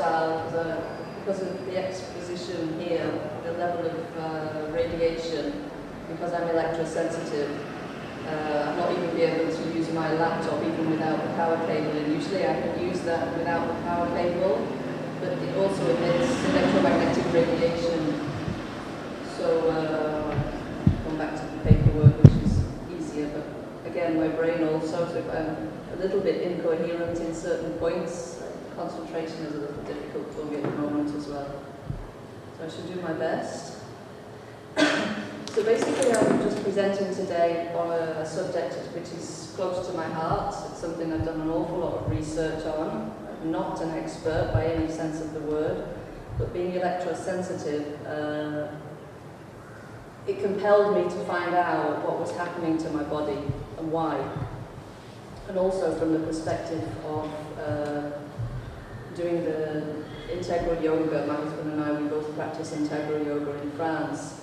lifestyle, because of the exposition here, the level of radiation, because I'm electrosensitive, I'm not even be able to use my laptop even without the power cable, and usually I can use that without the power cable, but it also emits electromagnetic radiation. So, going back to the paperwork, which is easier, but again, my brain also, so if I'm a little bit incoherent in certain points, concentration is a little difficult for me at the moment as well. So I should do my best. So basically I'm just presenting today on a subject which is close to my heart. It's something I've done an awful lot of research on. I'm not an expert by any sense of the word, but being electrosensitive, it compelled me to find out what was happening to my body and why. And also from the perspective of doing the integral yoga. My husband and I, we both practice integral yoga in France.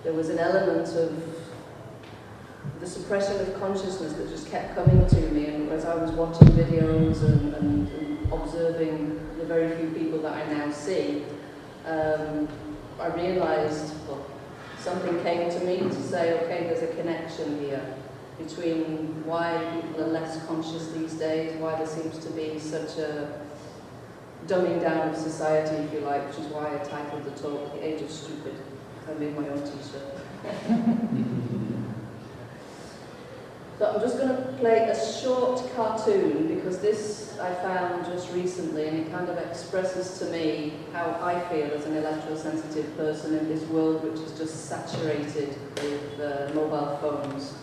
There was an element of the suppression of consciousness that just kept coming to me, and as I was watching videos and observing the very few people that I now see, I realized, well, something came to me to say, okay, there's a connection here between why people are less conscious these days, why there seems to be such a dumbing down of society, if you like, which is why I titled the talk, The Age of Stupid. I made my own t-shirt. So I'm just going to play a short cartoon, because this I found just recently, and it kind of expresses to me how I feel as an electrosensitive person in this world which is just saturated with mobile phones.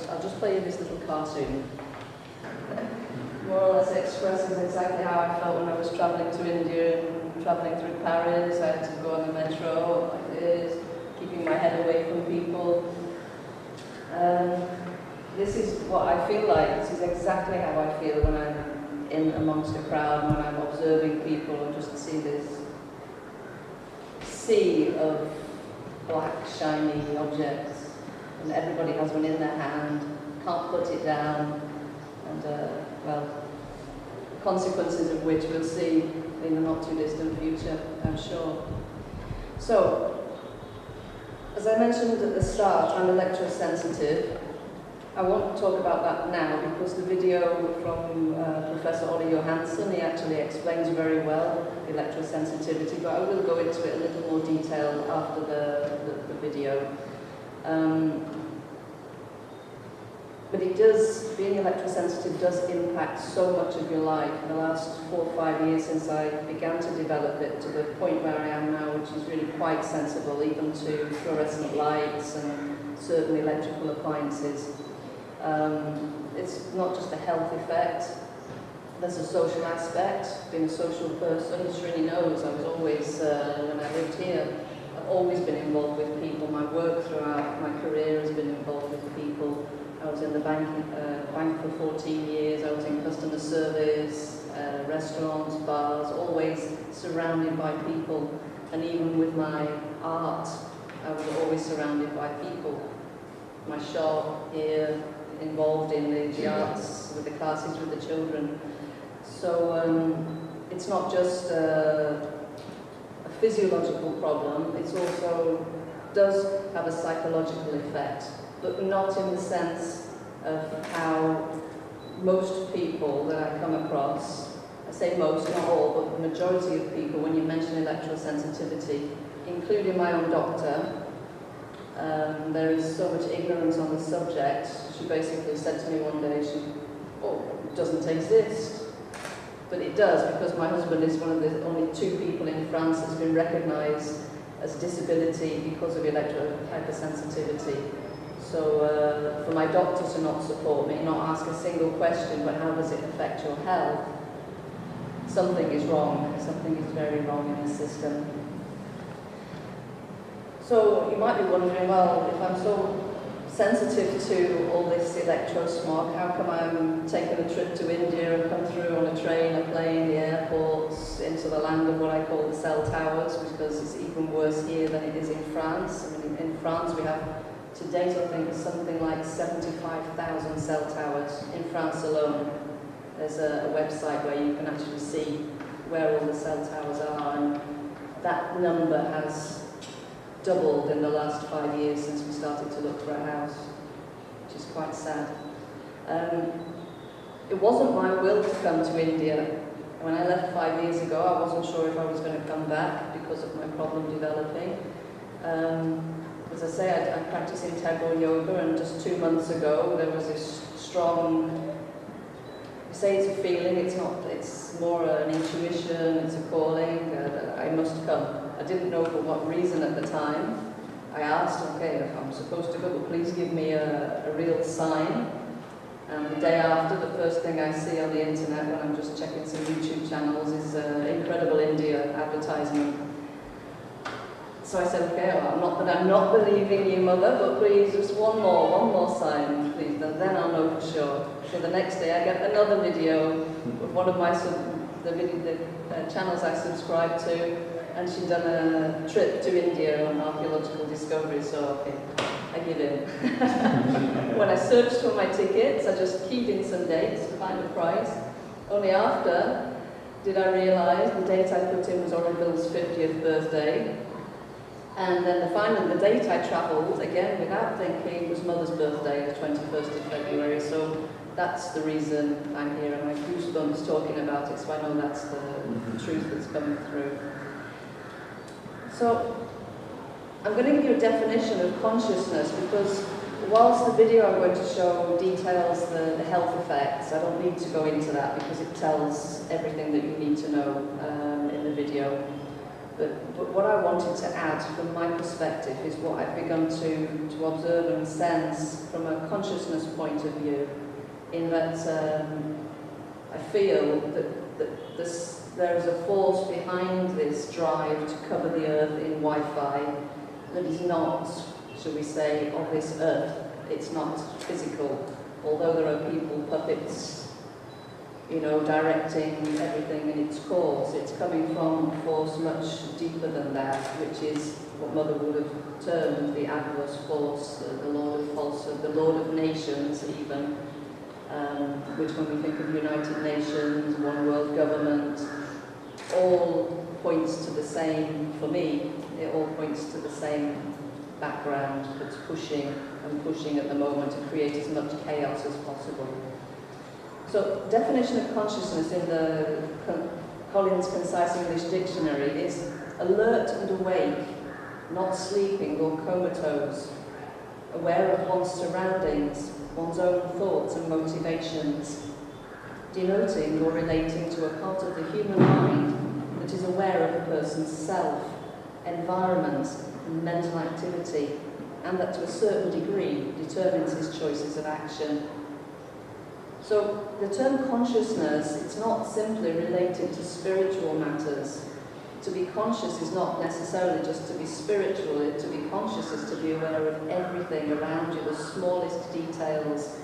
I'll just play you this little cartoon. More or less expresses exactly how I felt when I was travelling to India and travelling through Paris. I had to go on the metro like this, keeping my head away from people. This is what I feel like. This is exactly how I feel when I'm in amongst a crowd, when I'm observing people and just see this sea of black, shiny objects. And everybody has one in their hand, can't put it down. And, well, consequences of which we'll see in the not too distant future, I'm sure. So, as I mentioned at the start, I'm electrosensitive. I won't talk about that now because the video from Professor Olle Johanssen, he actually explains very well electrosensitivity, but I will go into it a little more detail after the video. But it does, being electrosensitive does impact so much of your life. In the last 4 or 5 years since I began to develop it to the point where I am now, which is really quite sensible, even to fluorescent lights and certain electrical appliances. It's not just a health effect, there's a social aspect. Being a social person, Srini knows, I was always, when I lived here, I've always been involved with people. My work throughout my career has been involved with people. I was in the bank for 14 years, I was in customer service, restaurants, bars, always surrounded by people. And even with my art, I was always surrounded by people. My shop here, involved in the arts, with the classes with the children. So it's not just a physiological problem, it also does have a psychological effect, but not in the sense of how most people that I come across, I say most, not all, but the majority of people, when you mention electrosensitivity, including my own doctor, there is so much ignorance on the subject. She basically said to me one day, it doesn't exist. But it does, because my husband is one of the only 2 people in France that's been recognized as disability because of electrohypersensitivity. So for my doctor to not support me, not ask a single question, but how does it affect your health? Something is wrong. Something is very wrong in the system. So you might be wondering, well, if I'm so sensitive to all this electro smog, how come I'm taking a trip to India and come through on a train, a plane, the airports, into the land of what I call the cell towers, because it's even worse here than it is in France. I mean, in France we have, to date I think, something like 75,000 cell towers in France alone. There's a website where you can actually see where all the cell towers are, and that number has doubled in the last 5 years since we started to look for a house, which is quite sad. It wasn't my will to come to India. When I left 5 years ago, I wasn't sure if I was going to come back because of my problem developing. As I say, I practice integral yoga, and just 2 months ago there was this strong, you say it's a feeling, it's not, it's more an intuition, it's a calling, that I must come. I didn't know for what reason at the time. I asked, okay, if I'm supposed to go, but please give me a real sign. And the day after, the first thing I see on the internet when I'm just checking some YouTube channels is Incredible India advertisement. So I said, okay, well, not that I'm not believing you, Mother, but please, just one more sign, please, and then I'll know for sure. So the next day I get another video of one of my channels I subscribe to, and she'd done a trip to India on archaeological discovery, so okay, I give in. When I searched for my tickets, I just keyed in some dates to find a price. Only after did I realise the date I put in was Auroville's 50th birthday. And then the date I travelled, again without thinking, was Mother's birthday, the 21st of February. So that's the reason I'm here, and I have goosebumps talking about it, so I know that's the truth that's coming through. So I'm going to give you a definition of consciousness, because whilst the video I'm going to show details the health effects, I don't need to go into that because it tells everything that you need to know in the video. But what I wanted to add from my perspective is what I've begun to observe and sense from a consciousness point of view, in that I feel that there is a force behind this drive to cover the earth in Wi-Fi that is not, shall we say, of this earth. It's not physical, although there are people, puppets, you know, directing everything in its course. It's coming from a force much deeper than that, which is what Mother would have termed the Atlas force, the Lord of Falsehood, the Lord of Nations even, which when we think of United Nations, one world government, all points to the same, for me, it all points to the same background that's pushing and pushing at the moment to create as much chaos as possible. So, definition of consciousness in the Collins Concise English Dictionary is alert and awake, not sleeping or comatose, aware of one's surroundings, one's own thoughts and motivations, denoting or relating to a part of the human mind that is aware of a person's self, environment, and mental activity, and that to a certain degree determines his choices of action. So the term consciousness, it's not simply related to spiritual matters. To be conscious is not necessarily just to be spiritual. To be conscious is to be aware of everything around you, the smallest details,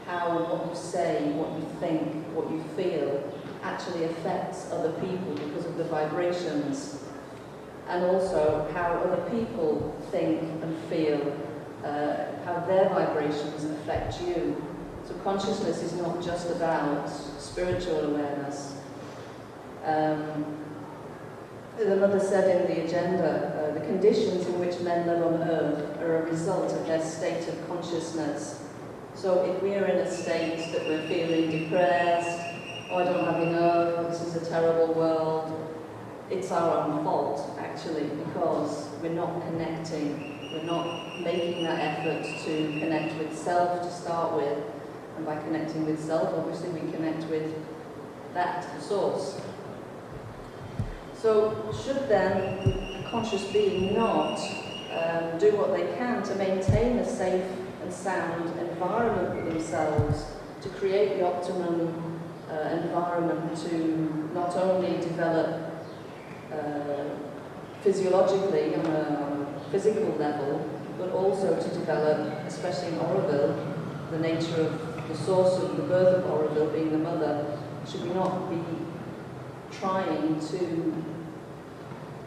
how what you say, what you think, what you feel actually affects other people because of the vibrations, and also how other people think and feel, how their vibrations affect you. So consciousness is not just about spiritual awareness. The Mother said in the agenda, the conditions in which men live on earth are a result of their state of consciousness. So if we're in a state that we're feeling depressed, oh, I don't have enough, this is a terrible world, it's our own fault, actually, because we're not connecting, we're not making that effort to connect with self to start with. And by connecting with self, obviously we connect with that source. So should then a conscious being not do what they can to maintain a safe and sound environment for themselves, to create the optimum environment to not only develop physiologically on a physical level, but also to develop, especially in Auroville, the nature of the source of the birth of Auroville being the mother, should we not be trying to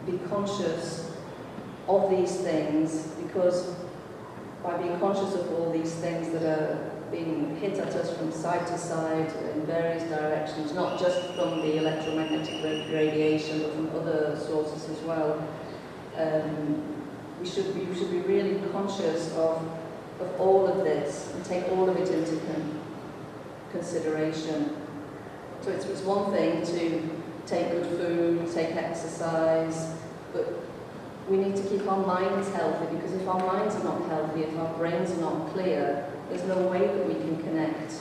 be conscious of these things, because by being conscious of all these things that are being hit at us from side to side in various directions, not just from the electromagnetic radiation, but from other sources as well. We should be really conscious of all of this and take all of it into consideration. So it's one thing to take good food, take exercise, but we need to keep our minds healthy, because if our minds are not healthy, if our brains are not clear, there's no way that we can connect.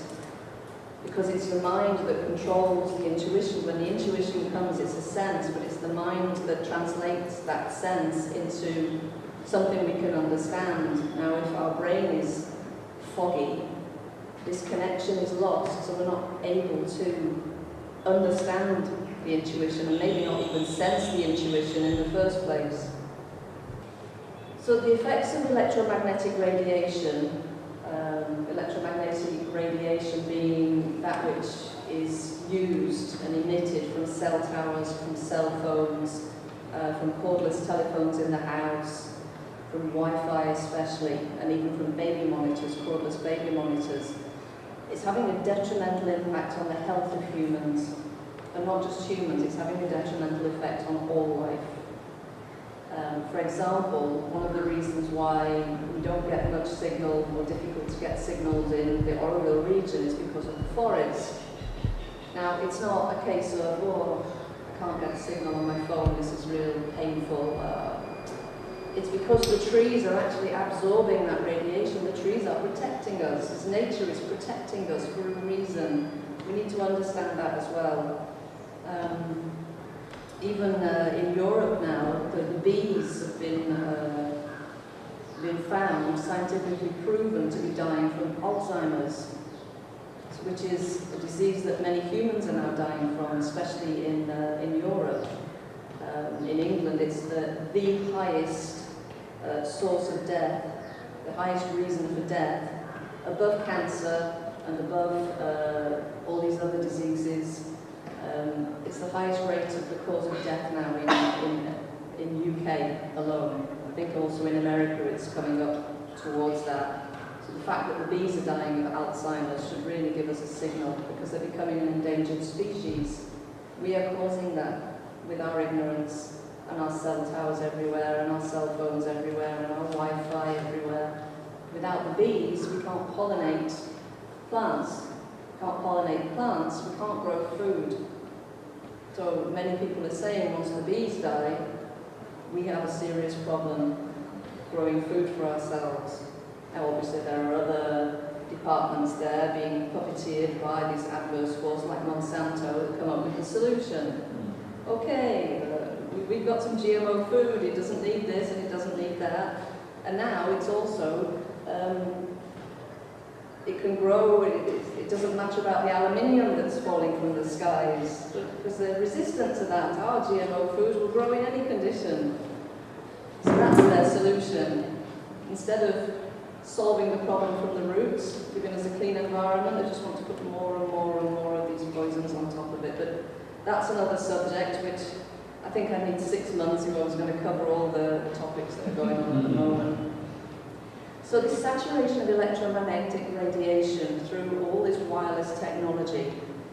Because it's your mind that controls the intuition. When the intuition comes, it's a sense, but it's the mind that translates that sense into something we can understand. Now, if our brain is foggy, this connection is lost, so we're not able to understand the intuition and maybe not even sense the intuition in the first place. So the effects of electromagnetic radiation, being that which is used and emitted from cell towers, from cell phones, from cordless telephones in the house, from Wi-Fi especially, and even from baby monitors, cordless baby monitors. It's having a detrimental impact on the health of humans, and not just humans, it's having a detrimental effect on all life. For example, one of the reasons why we don't get much signal, or difficult to get signals in the Auroville region, is because of the forest. Now, it's not a case of, oh, I can't get a signal on my phone, this is really painful. It's because the trees are actually absorbing that radiation. The trees are protecting us, as nature is protecting us for a reason. We need to understand that as well. Even in Europe now, the bees have been found, scientifically proven, to be dying from Alzheimer's, which is a disease that many humans are now dying from, especially in Europe. In England, it's the highest source of death, the highest reason for death, above cancer and above all these other diseases. It's the highest rate of the cause of death now in UK alone. I think also in America it's coming up towards that. So the fact that the bees are dying of Alzheimer's should really give us a signal, because they're becoming an endangered species. We are causing that with our ignorance, and our cell towers everywhere, and our cell phones everywhere, and our Wi-Fi everywhere. Without the bees, we can't pollinate plants. Can't pollinate plants, we can't grow food. So many people are saying once the bees die, we have a serious problem growing food for ourselves. Now obviously there are other departments there being puppeteered by these adverse forces like Monsanto that come up with a solution. Okay, we've got some GMO food, it doesn't need this and it doesn't need that. And now it's also it can grow, it doesn't matter about the aluminium that's falling from the skies, because they're resistant to that. Our GMO foods will grow in any condition. So that's their solution. Instead of solving the problem from the roots, giving us a clean environment, they just want to put more and more and more of these poisons on top of it. But that's another subject which I think I need 6 months if I was going to cover all the topics that are going on at the moment. So this saturation of electromagnetic radiation through all this wireless technology,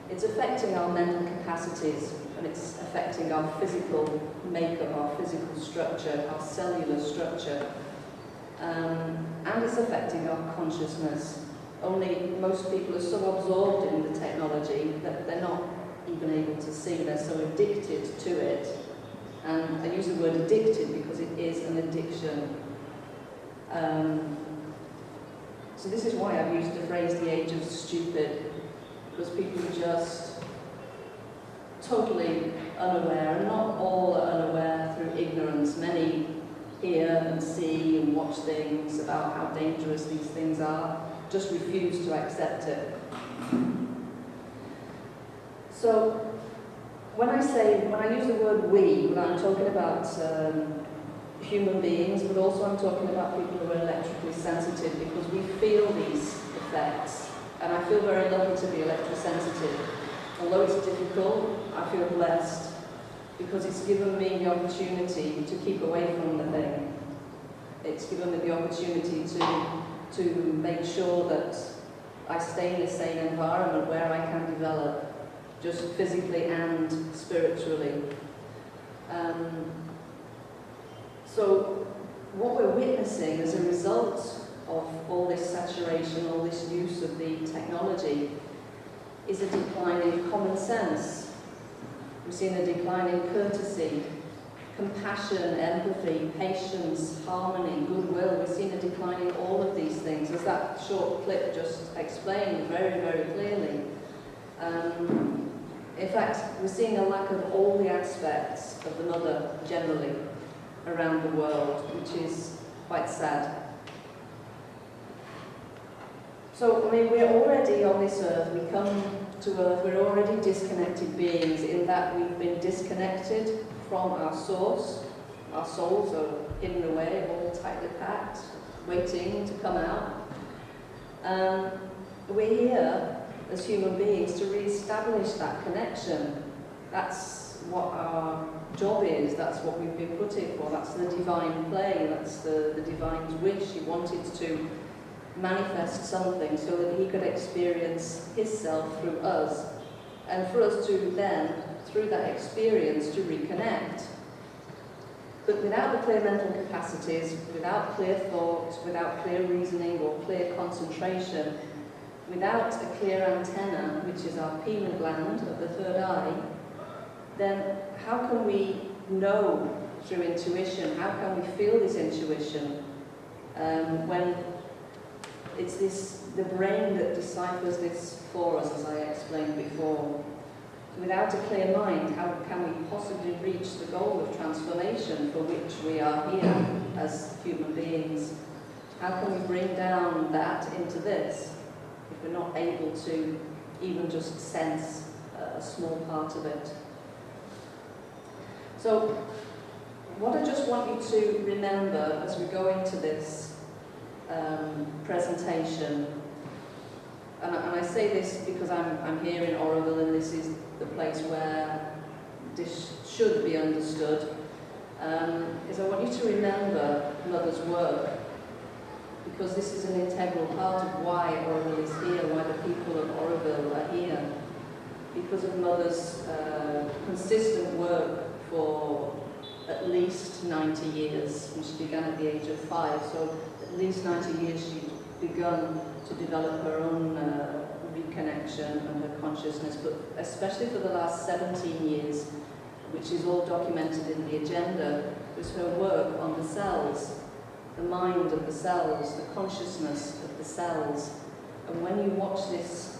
it's affecting our mental capacities, and it's affecting our physical makeup, our physical structure, our cellular structure, and it's affecting our consciousness. Only most people are so absorbed in the technology that they're not even able to see, they're so addicted to it. And I use the word addicted because it is an addiction. So this is why I've used the phrase the age of stupid, because people are just totally unaware, and not all are unaware through ignorance. Many hear and see and watch things about how dangerous these things are, just refuse to accept it. So when I use the word we, when I'm talking about human beings, but also I'm talking about people who are electrically sensitive, because we feel these effects, and I feel very lucky to be electrosensitive. Although it's difficult, I feel blessed, because it's given me the opportunity to keep away from the thing. It's given me the opportunity to make sure that I stay in a sane environment where I can develop, just physically and spiritually. So what we're witnessing as a result of all this saturation, all this use of the technology, is a decline in common sense. We've seen a decline in courtesy, compassion, empathy, patience, harmony, goodwill. We've seen a decline in all of these things, as that short clip just explained very, very clearly. In fact, we're seeing a lack of all the aspects of the mother generally around the world, which is quite sad. So, I mean, we're already on this earth, we come to earth, we're already disconnected beings in that we've been disconnected from our source. Our souls are hidden away, all tightly packed, waiting to come out. We're here as human beings to re-establish that connection. That's what our job is, that's what we've been put here for, that's the divine play, that's the divine's wish. He wanted to manifest something so that he could experience his self through us, and for us to then, through that experience, to reconnect. But without the clear mental capacities, without clear thought, without clear reasoning or clear concentration, without a clear antenna, which is our pineal gland of the third eye, then how can we know through intuition? How can we feel this intuition when it's the brain that deciphers this for us, as I explained before? Without a clear mind, how can we possibly reach the goal of transformation for which we are here as human beings? How can we bring down that into this if we're not able to even just sense a small part of it? So, what I just want you to remember as we go into this presentation, and I say this because I'm here in Auroville, and this is the place where this should be understood, is I want you to remember Mother's work, because this is an integral part of why Auroville is here, why the people of Auroville are here, because of Mother's consistent work for at least 90 years, and she began at the age of 5, so at least 90 years she'd begun to develop her own reconnection and her consciousness, but especially for the last 17 years, which is all documented in the agenda, was her work on the cells, the mind of the cells, the consciousness of the cells. And when you watch this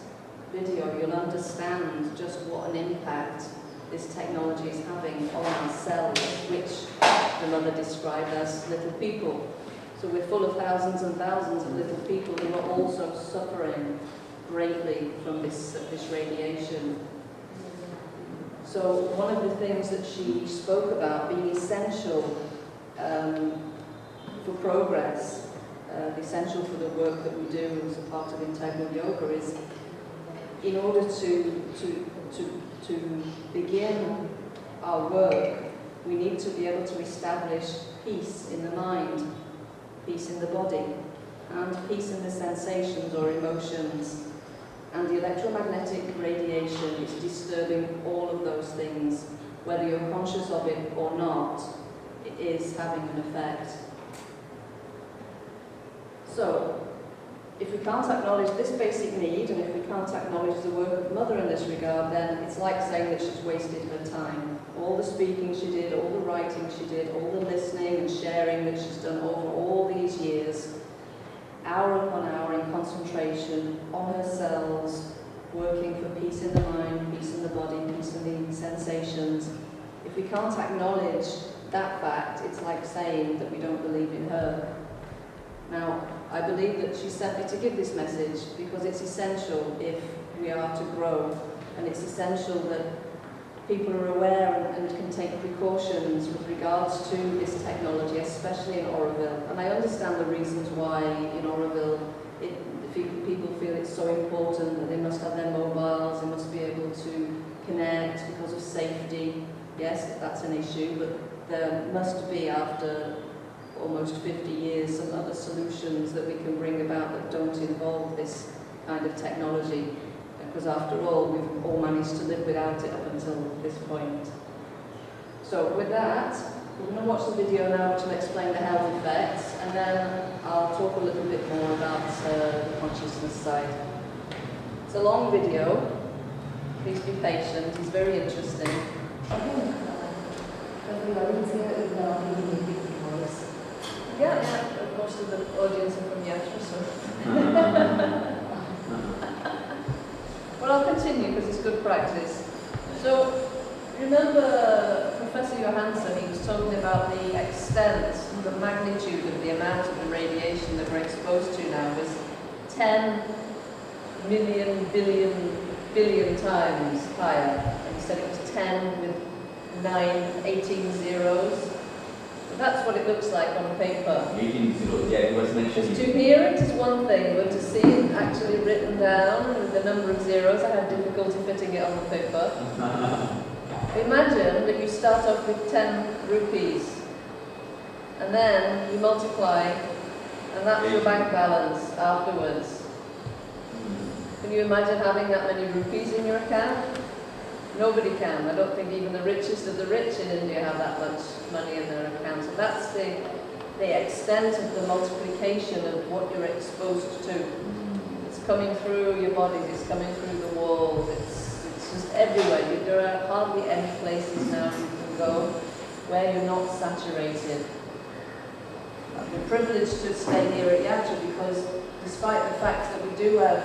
video, you'll understand just what an impact this technology is having on our cells, which the mother described as little people. So we're full of thousands and thousands of little people who are also suffering greatly from this radiation. So one of the things that she spoke about being essential for progress, essential for the work that we do as a part of integral yoga, is in order to begin our work, we need to be able to establish peace in the mind, peace in the body, and peace in the sensations or emotions. And the electromagnetic radiation is disturbing all of those things. Whether you're conscious of it or not, it is having an effect. So, if we can't acknowledge this basic need, and if we can't acknowledge the work of Mother in this regard, then it's like saying that she's wasted her time. All the speaking she did, all the writing she did, all the listening and sharing that she's done over all these years, hour upon hour in concentration on her cells, working for peace in the mind, peace in the body, peace in the sensations. If we can't acknowledge that fact, it's like saying that we don't believe in her. Now, I believe that she sent me to give this message because it's essential if we are to grow, and it's essential that people are aware and can take precautions with regards to this technology, especially in Auroville. And I understand the reasons why in Auroville people feel it's so important that they must have their mobiles, they must be able to connect because of safety. Yes, that's an issue, but there must be, after almost 50 years, some other solutions that we can bring about that don't involve this kind of technology, because after all, we've all managed to live without it up until this point. So with that, we're going to watch the video now which will explain the health effects, and then I'll talk a little bit more about the consciousness side. It's a long video. Please be patient. It's very interesting. Yeah, most of the audience are from Yatra, so. Well, I'll continue because it's good practice. So, remember Professor Johanssen, he was talking about the extent, the magnitude of the amount of the radiation that we're exposed to now was 10 million billion times higher. And he said it was 10 with 18 zeros. So that's what it looks like on paper. 18 zeros, yeah, it was mentioned. To hear it is one thing, but to see it actually written down with the number of zeros, I had difficulty fitting it on the paper. Imagine that you start off with 10 rupees, and then you multiply, and that's your bank balance afterwards. Can you imagine having that many rupees in your account? Nobody can. I don't think even the richest of the rich in India have that much money in their accounts. And that's the extent of the multiplication of what you're exposed to. It's coming through your bodies, it's coming through the walls, it's just everywhere. There are hardly any places now you can go where you're not saturated. We're privileged to stay here at Yatra because despite the fact that we do have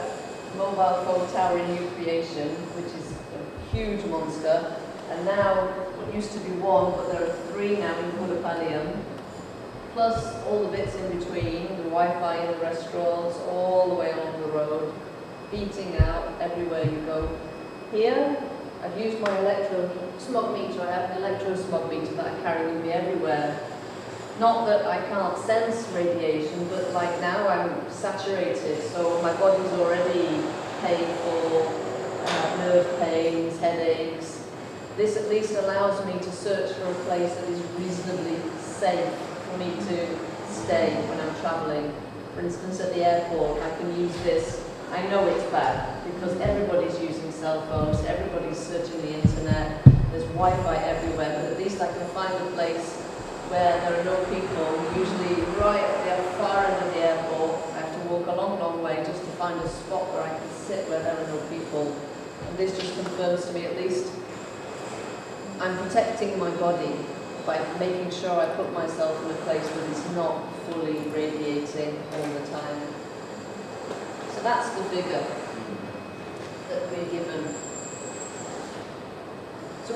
mobile phone tower in new creation, which is a huge monster, and now it used to be one, but there are 3 now in Copenhagen, plus all the bits in between, the Wi-Fi in the restaurants, all the way along the road, beating out everywhere you go. Here, I've used my smog meter. I have an electro smog meter that I carry with me everywhere. Not that I can't sense radiation, but like now I'm saturated, so my body's already painful, nerve pains, headaches. This at least allows me to search for a place that is reasonably safe for me to stay when I'm traveling. For instance, at the airport, I can use this. I know it's bad because everybody's using cell phones, everybody's searching the internet, there's Wi-Fi everywhere, but at least I can find a place where there are no people, usually right at the far end of the airport. I have to walk a long, long way just to find a spot where I can sit where there are no people. And this just confirms to me at least I'm protecting my body by making sure I put myself in a place where it's not fully radiating all the time. So that's the figure that we're given. So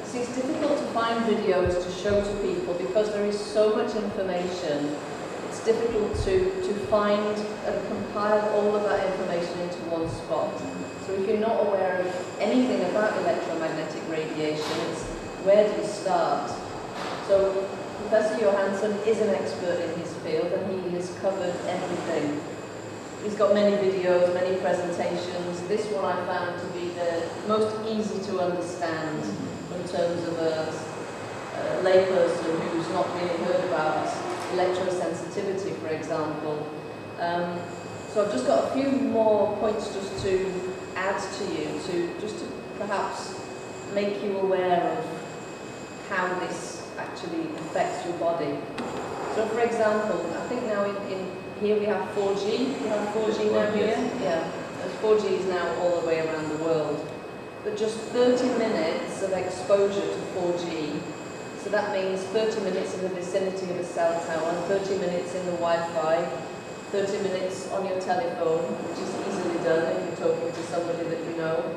see, it's difficult to find videos to show to people because there is so much information. It's difficult to find and compile all of that information into one spot. So if you're not aware of anything about electromagnetic radiation, it's where do you start? So Professor Johanssen is an expert in his field and he has covered everything. He's got many videos, many presentations. This one I found to be the most easy to understand in terms of a layperson who's not really heard about electrosensitivity, for example. So I've just got a few more points just to add to you, just to perhaps make you aware of how this actually affects your body. So for example, I think now in here we have 4G. We have 4G now here? Yeah. 4G is now all the way around the world. But just 30 minutes of exposure to 4G, so that means 30 minutes in the vicinity of a cell tower, 30 minutes in the Wi-Fi, 30 minutes on your telephone, which is easily done if you're talking to somebody that you know.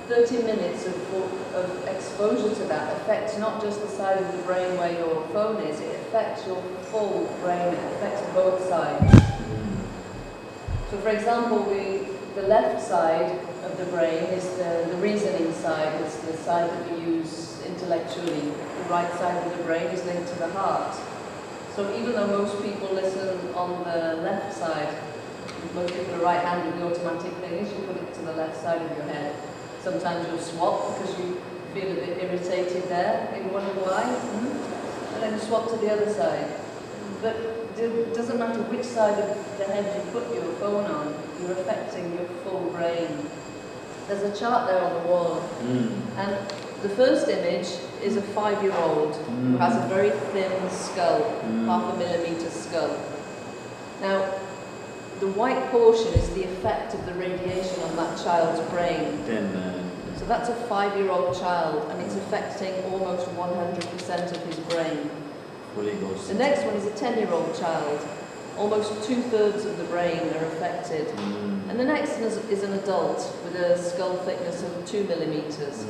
30 minutes of exposure to that affects not just the side of the brain where your phone is, it affects your full brain, it affects both sides. So for example, the left side of the brain is the reasoning side, it's the side that we use intellectually. The right side of the brain is linked to the heart. So even though most people listen on the left side, most people are right-handed, the automatic thing is you put it to the left side of your head. Sometimes you'll swap because you feel a bit irritated there, you wonder why, and then swap to the other side. But it doesn't matter which side of the head you put your phone on, you're affecting your full brain. There's a chart there on the wall, and the first image is a 5-year-old who has a very thin skull, 0.5 millimeter skull. Now, the white portion is the effect of the radiation on that child's brain. So that's a 5-year-old child, and it's affecting almost 100% of his brain. The next one is a 10-year-old child. Almost 2/3 of the brain are affected. And the next one is an adult with a skull thickness of 2 millimeters.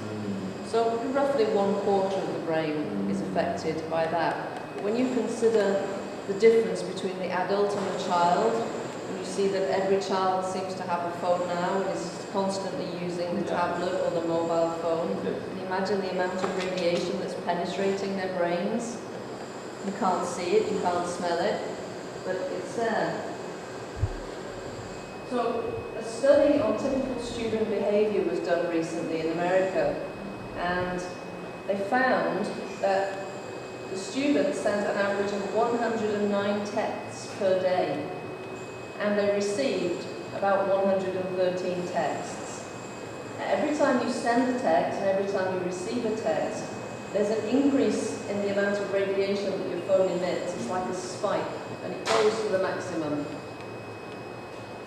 So roughly 1/4 of the brain is affected by that. But when you consider the difference between the adult and the child, and you see that every child seems to have a phone now and is constantly using the tablet or the mobile phone, can you imagine the amount of radiation that's penetrating their brains? You can't see it, you can't smell it, but it's there. So a study on typical student behavior was done recently in America, and they found that the students sent an average of 109 texts per day, and they received about 113 texts. Now, every time you send a text and every time you receive a text, there's an increase in the amount of radiation that your phone emits. It's like a spike, and it goes to the maximum.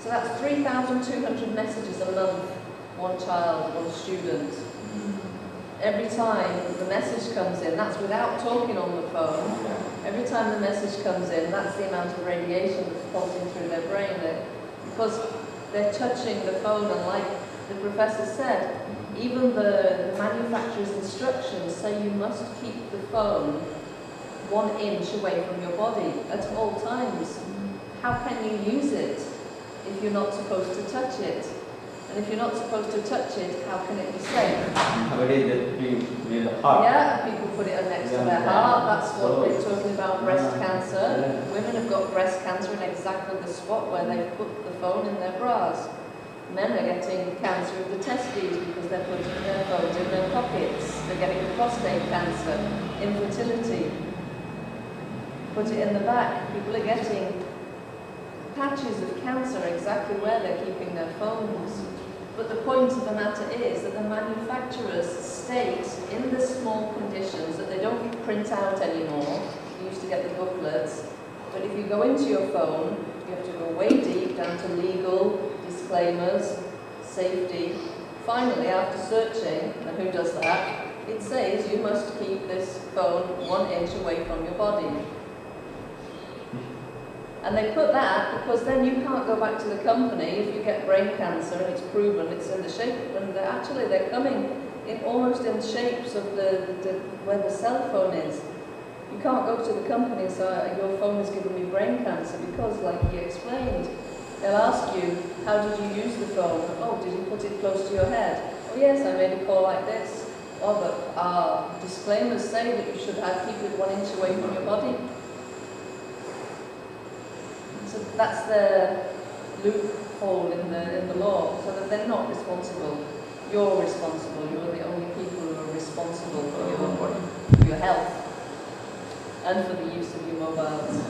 So that's 3,200 messages a month, one child, one student. Every time the message comes in, that's without talking on the phone. Every time the message comes in, that's the amount of radiation that's pulsing through their brain. Because they're touching the phone, and like the professor said, even the manufacturer's instructions say you must keep the phone 1 inch away from your body at all times. How can you use it if you're not supposed to touch it? And if you're not supposed to touch it, how can it be safe? Near the heart. Yeah, people put it next to their heart. That's what they're talking about, breast cancer. Women have got breast cancer in exactly the spot where they put the phone in their bras. Men are getting cancer of the testes because they're putting their phones in their pockets. They're getting prostate cancer, infertility. Put it in the back. People are getting patches of cancer exactly where they're keeping their phones. But the point of the matter is that the manufacturers state in the small conditions that they don't print out anymore. You used to get the booklets. But if you go into your phone, you have to go way deep down to legal, disclaimers, safety. Finally, after searching, and who does that, it says you must keep this phone 1 inch away from your body. And they put that because then you can't go back to the company if you get brain cancer and it's proven it's in the shape, and they're coming in almost in shapes of where the cell phone is. You can't go to the company and say, your phone has given me brain cancer, because like he explained, they'll ask you, how did you use the phone? Oh, did you put it close to your head? Oh yes, I made a call like this. Oh, but our disclaimers say that you should keep it 1 inch away from your body. So that's the loophole in the law, so that they're not responsible. You're responsible. You're the only people who are responsible for your health and for the use of your mobiles.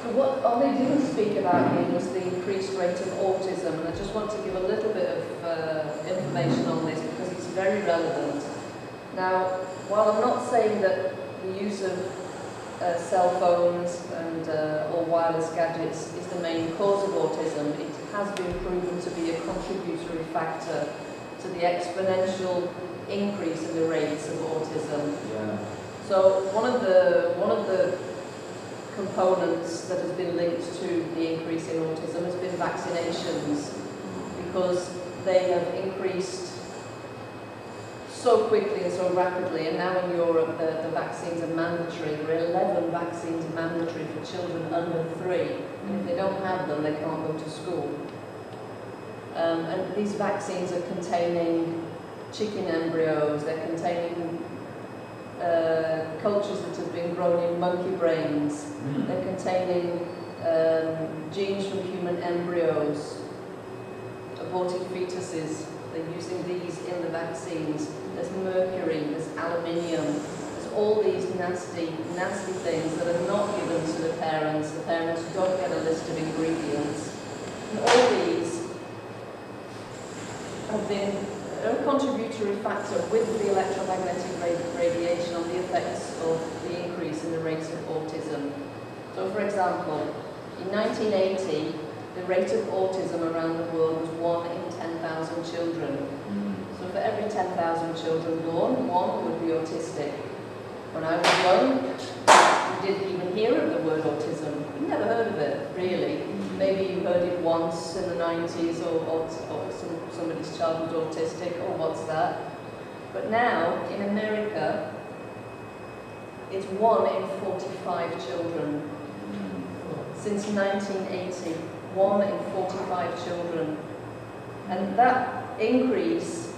So what Olle didn't speak about here was the increased rate of autism, and I just want to give a little bit of information on this because it's very relevant. Now, while I'm not saying that the use of cell phones and or wireless gadgets is the main cause of autism, it has been proven to be a contributory factor to the exponential increase in the rates of autism. Yeah. So one of the components that has been linked to the increase in autism has been vaccinations, because they have increased so quickly and so rapidly, and now in Europe the vaccines are mandatory. There are 11 vaccines mandatory for children under 3, and if they don't have them, they can't go to school. And these vaccines are containing chicken embryos, they're containing cultures that have been grown in monkey brains, they're containing genes from human embryos, aborted fetuses. They're using these in the vaccines. There's mercury, there's aluminium, there's all these nasty, nasty things that are not given to the parents. The parents don't get a list of ingredients. And all these have been a contributory factor with the electromagnetic radiation on the effects of the increase in the rates of autism. So, for example, in 1980, the rate of autism around the world was 1 in 10,000 children. So for every 10,000 children born, 1 would be autistic. When I was young, we didn't even hear of the word autism. We never heard of it, really. Maybe you heard it once in the 90s, or somebody's child was autistic, or what's that? But now, in America, it's 1 in 45 children. Since 1980, 1 in 45 children. And that increase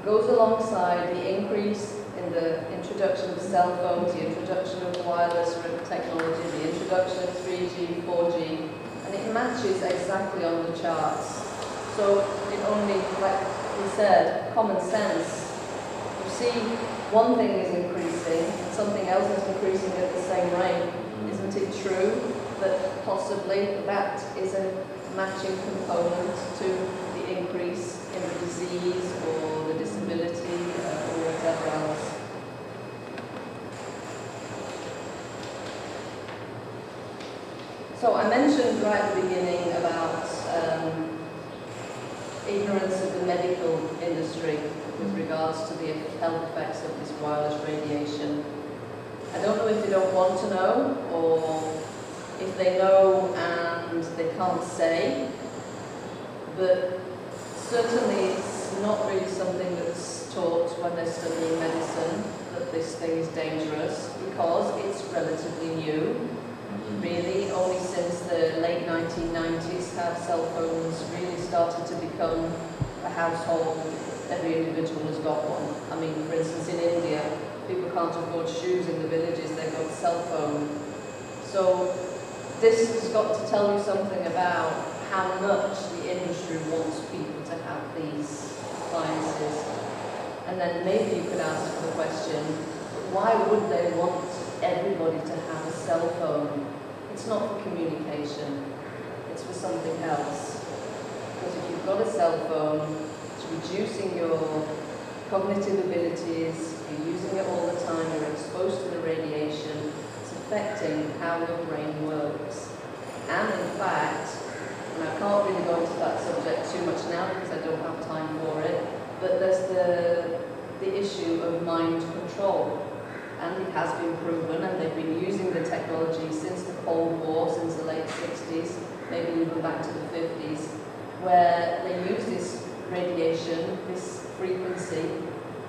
goes alongside the increase in the introduction of cell phones, the introduction of wireless technology, the introduction of 3G, 4G, and it matches exactly on the charts. So it only, like we said, common sense. You see, one thing is increasing and something else is increasing at the same rate. Isn't it true that possibly that is a matching component to the increase in the disease or the disability or whatever else? So I mentioned right at the beginning about ignorance of the medical industry with regards to the health effects of this wireless radiation. I don't know if they don't want to know, or if they know and they can't say, but certainly it's not really something that's taught when they're studying medicine, that this thing is dangerous, because it's relatively new. Really, only since the late 1990s have cell phones really started to become a household. Every individual has got one. I mean, for instance, in India, people can't afford shoes in the villages, they've got a cell phone. So this has got to tell you something about how much the industry wants people to have these appliances. And then maybe you could ask the question, why would they want everybody to have a cell phone? It's not for communication, it's for something else. Because if you've got a cell phone, it's reducing your cognitive abilities, you're using it all the time, you're exposed to the radiation, it's affecting how your brain works. And in fact, and I can't really go into that subject too much now because I don't have time for it, but there's the issue of mind control. And it has been proven, and they've been using the technology since the Cold War, since the late 60s, maybe even back to the 50s, where they use this radiation, this frequency,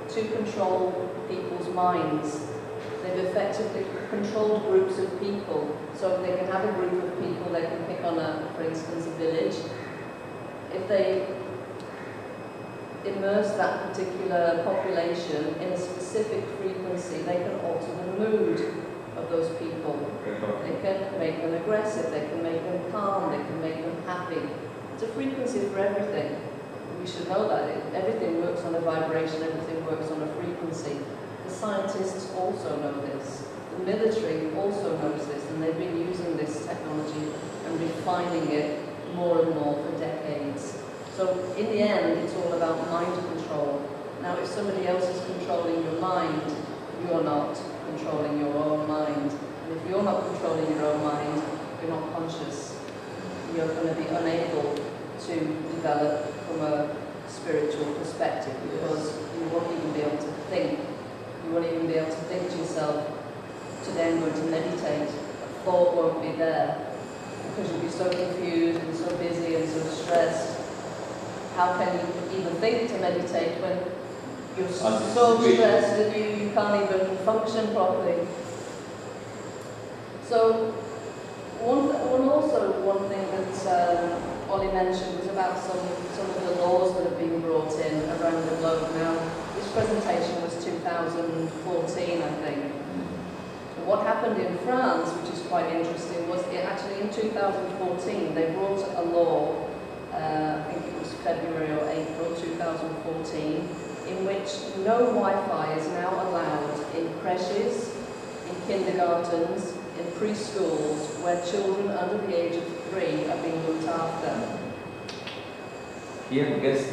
to control people's minds. They've effectively controlled groups of people. So if they can have a group of people, they can pick on, for instance, a village. If they immerse that particular population in a specific frequency, they can alter the mood of those people. They can make them aggressive, they can make them calm, they can make them happy. It's a frequency for everything. We should know that. Everything works on a vibration, everything works on a frequency. The scientists also know this. The military also knows this, and they've been using this technology and refining it more and more for decades. So in the end, it's all about mind control. Now, if somebody else is controlling your mind, you're not controlling your own mind. And if you're not controlling your own mind, you're not conscious. You're going to be unable to develop from a spiritual perspective, because you won't even be able to think. You won't even be able to think to yourself, today I'm going to meditate. A thought won't be there, because you'll be so confused and so busy and so stressed. How can you even think to meditate when you're so stressed that you can't even function properly? So one thing that Olle mentioned was about some of the laws that have been brought in around the globe now. This presentation was 2014, I think. And what happened in France, which is quite interesting, was actually in 2014 they brought a law, I think it was February or April 2014, in which no Wi-Fi is now allowed in creches, in kindergartens, in preschools, where children under the age of 3 are being looked after. Here, guest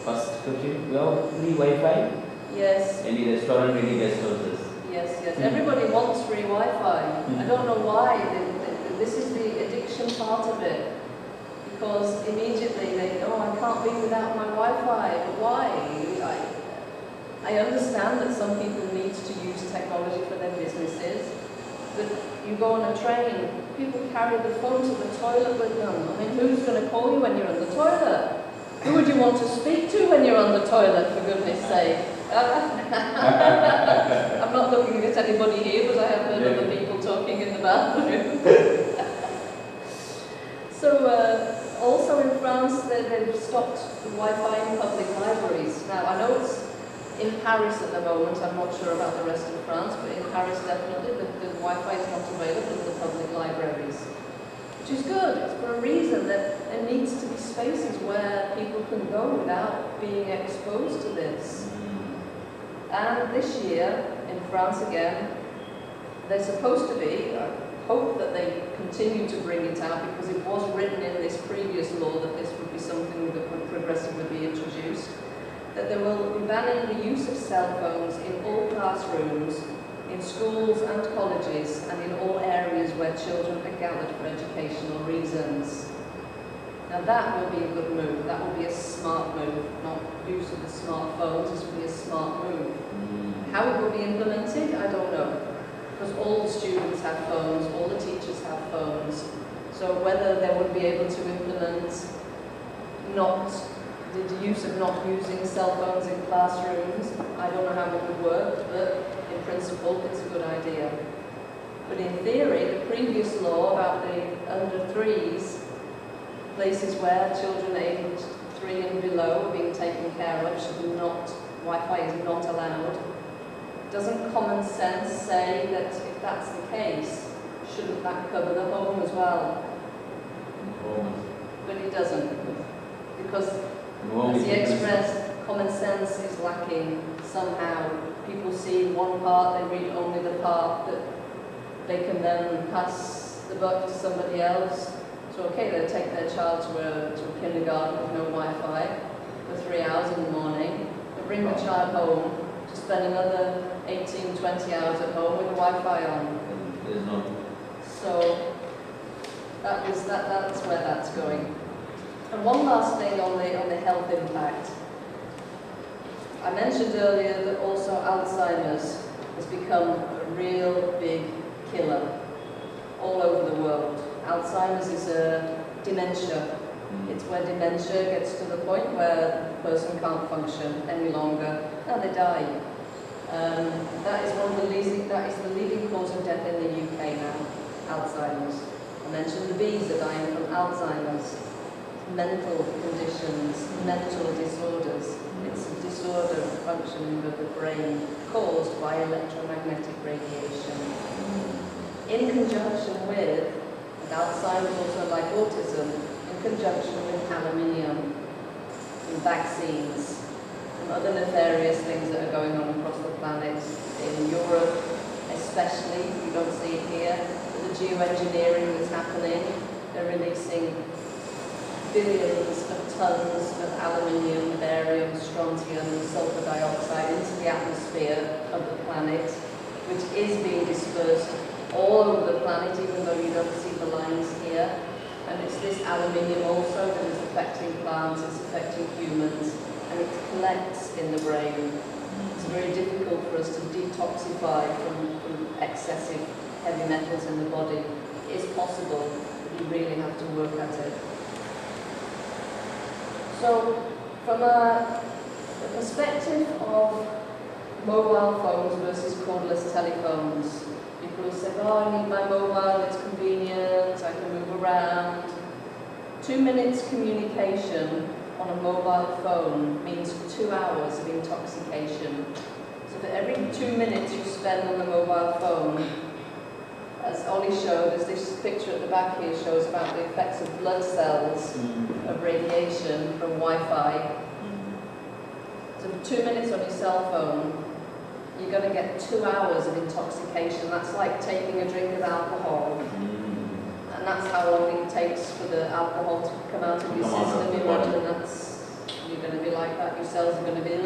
first question, we have free Wi-Fi? Yes. Any restaurant, any guest houses? Yes, yes. Everybody wants free Wi-Fi. I don't know why. This is the addiction part of it. Because immediately they, oh, I can't be without my Wi-Fi. But why? I understand that some people need to use technology for their businesses. But you go on a train, people carry the phone to the toilet with them. I mean, who's going to call you when you're on the toilet? Who would you want to speak to when you're on the toilet, for goodness sake? I'm not looking at anybody here, but I have heard other people talking in the bathroom. So, also in France, they've stopped the Wi-Fi in public libraries. Now, I know it's in Paris at the moment, I'm not sure about the rest of France, but in Paris definitely, the Wi-Fi is not available in the public libraries. Which is good, it's for a reason that there needs to be spaces where people can go without being exposed to this. And this year, in France again, they're supposed to be, I hope that they continue to bring it out, because it was written in this previous law that this would be something that would progressively be introduced, that they will be banning the use of cell phones in all classrooms, in schools and colleges, and in all areas where children are gathered for educational reasons. Now that will be a good move, that will be a smart move, not use of the smartphones, this will be a smart move. How it will be implemented, I don't know, because all the students have phones, all the teachers have phones, so whether they would be able to implement the use of not using cell phones in classrooms, I don't know how it would work, but in principle it's a good idea. But in theory, the previous law about the under 3s, places where children aged 3 and below are being taken care of, should not, Wi-Fi is not allowed. Doesn't common sense say that if that's the case, shouldn't that cover the home as well? But it doesn't, because as he expressed, common sense is lacking somehow. People see one part, they read only the part that they can then pass the buck to somebody else. So okay, they'll take their child to a kindergarten with no Wi-Fi for 3 hours in the morning, they bring the child home to spend another 18, 20 hours at home with the Wi-Fi on. There's no. So that's where that's going. And one last thing on the health impact. I mentioned earlier that also Alzheimer's has become a real big killer all over the world. Alzheimer's is a dementia. It's where dementia gets to the point where the person can't function any longer and they die. That is the leading cause of death in the UK now, Alzheimer's. I mentioned the bees are dying from Alzheimer's. Mental conditions, mental disorders. It's a disorder of functioning of the brain caused by electromagnetic radiation. In conjunction with Alzheimer's, also like autism, in conjunction with aluminium and vaccines and other nefarious things that are going on across the planet. In Europe especially, you don't see it here, but the geoengineering that's happening, they're releasing billions of tons of aluminium, barium, strontium, and sulfur dioxide into the atmosphere of the planet, which is being dispersed all over the planet, even though you don't see the lines here. And it's this aluminium also that is affecting plants, it's affecting humans, and it collects in the brain. It's very difficult for us to detoxify from excessive heavy metals in the body. It is possible, but you really have to work at it. So, from the perspective of mobile phones versus cordless telephones, people who say, oh, I need my mobile, it's convenient, I can move around. 2 minutes communication on a mobile phone means 2 hours of intoxication. So for every 2 minutes you spend on the mobile phone, as Olle showed, as this picture at the back here shows about the effects of blood cells of radiation from Wi-Fi. So for 2 minutes on your cell phone, you're going to get 2 hours of intoxication. That's like taking a drink of alcohol. And that's how long it takes for the alcohol to come out of your system. Imagine you're going to be like that. Your cells are going to be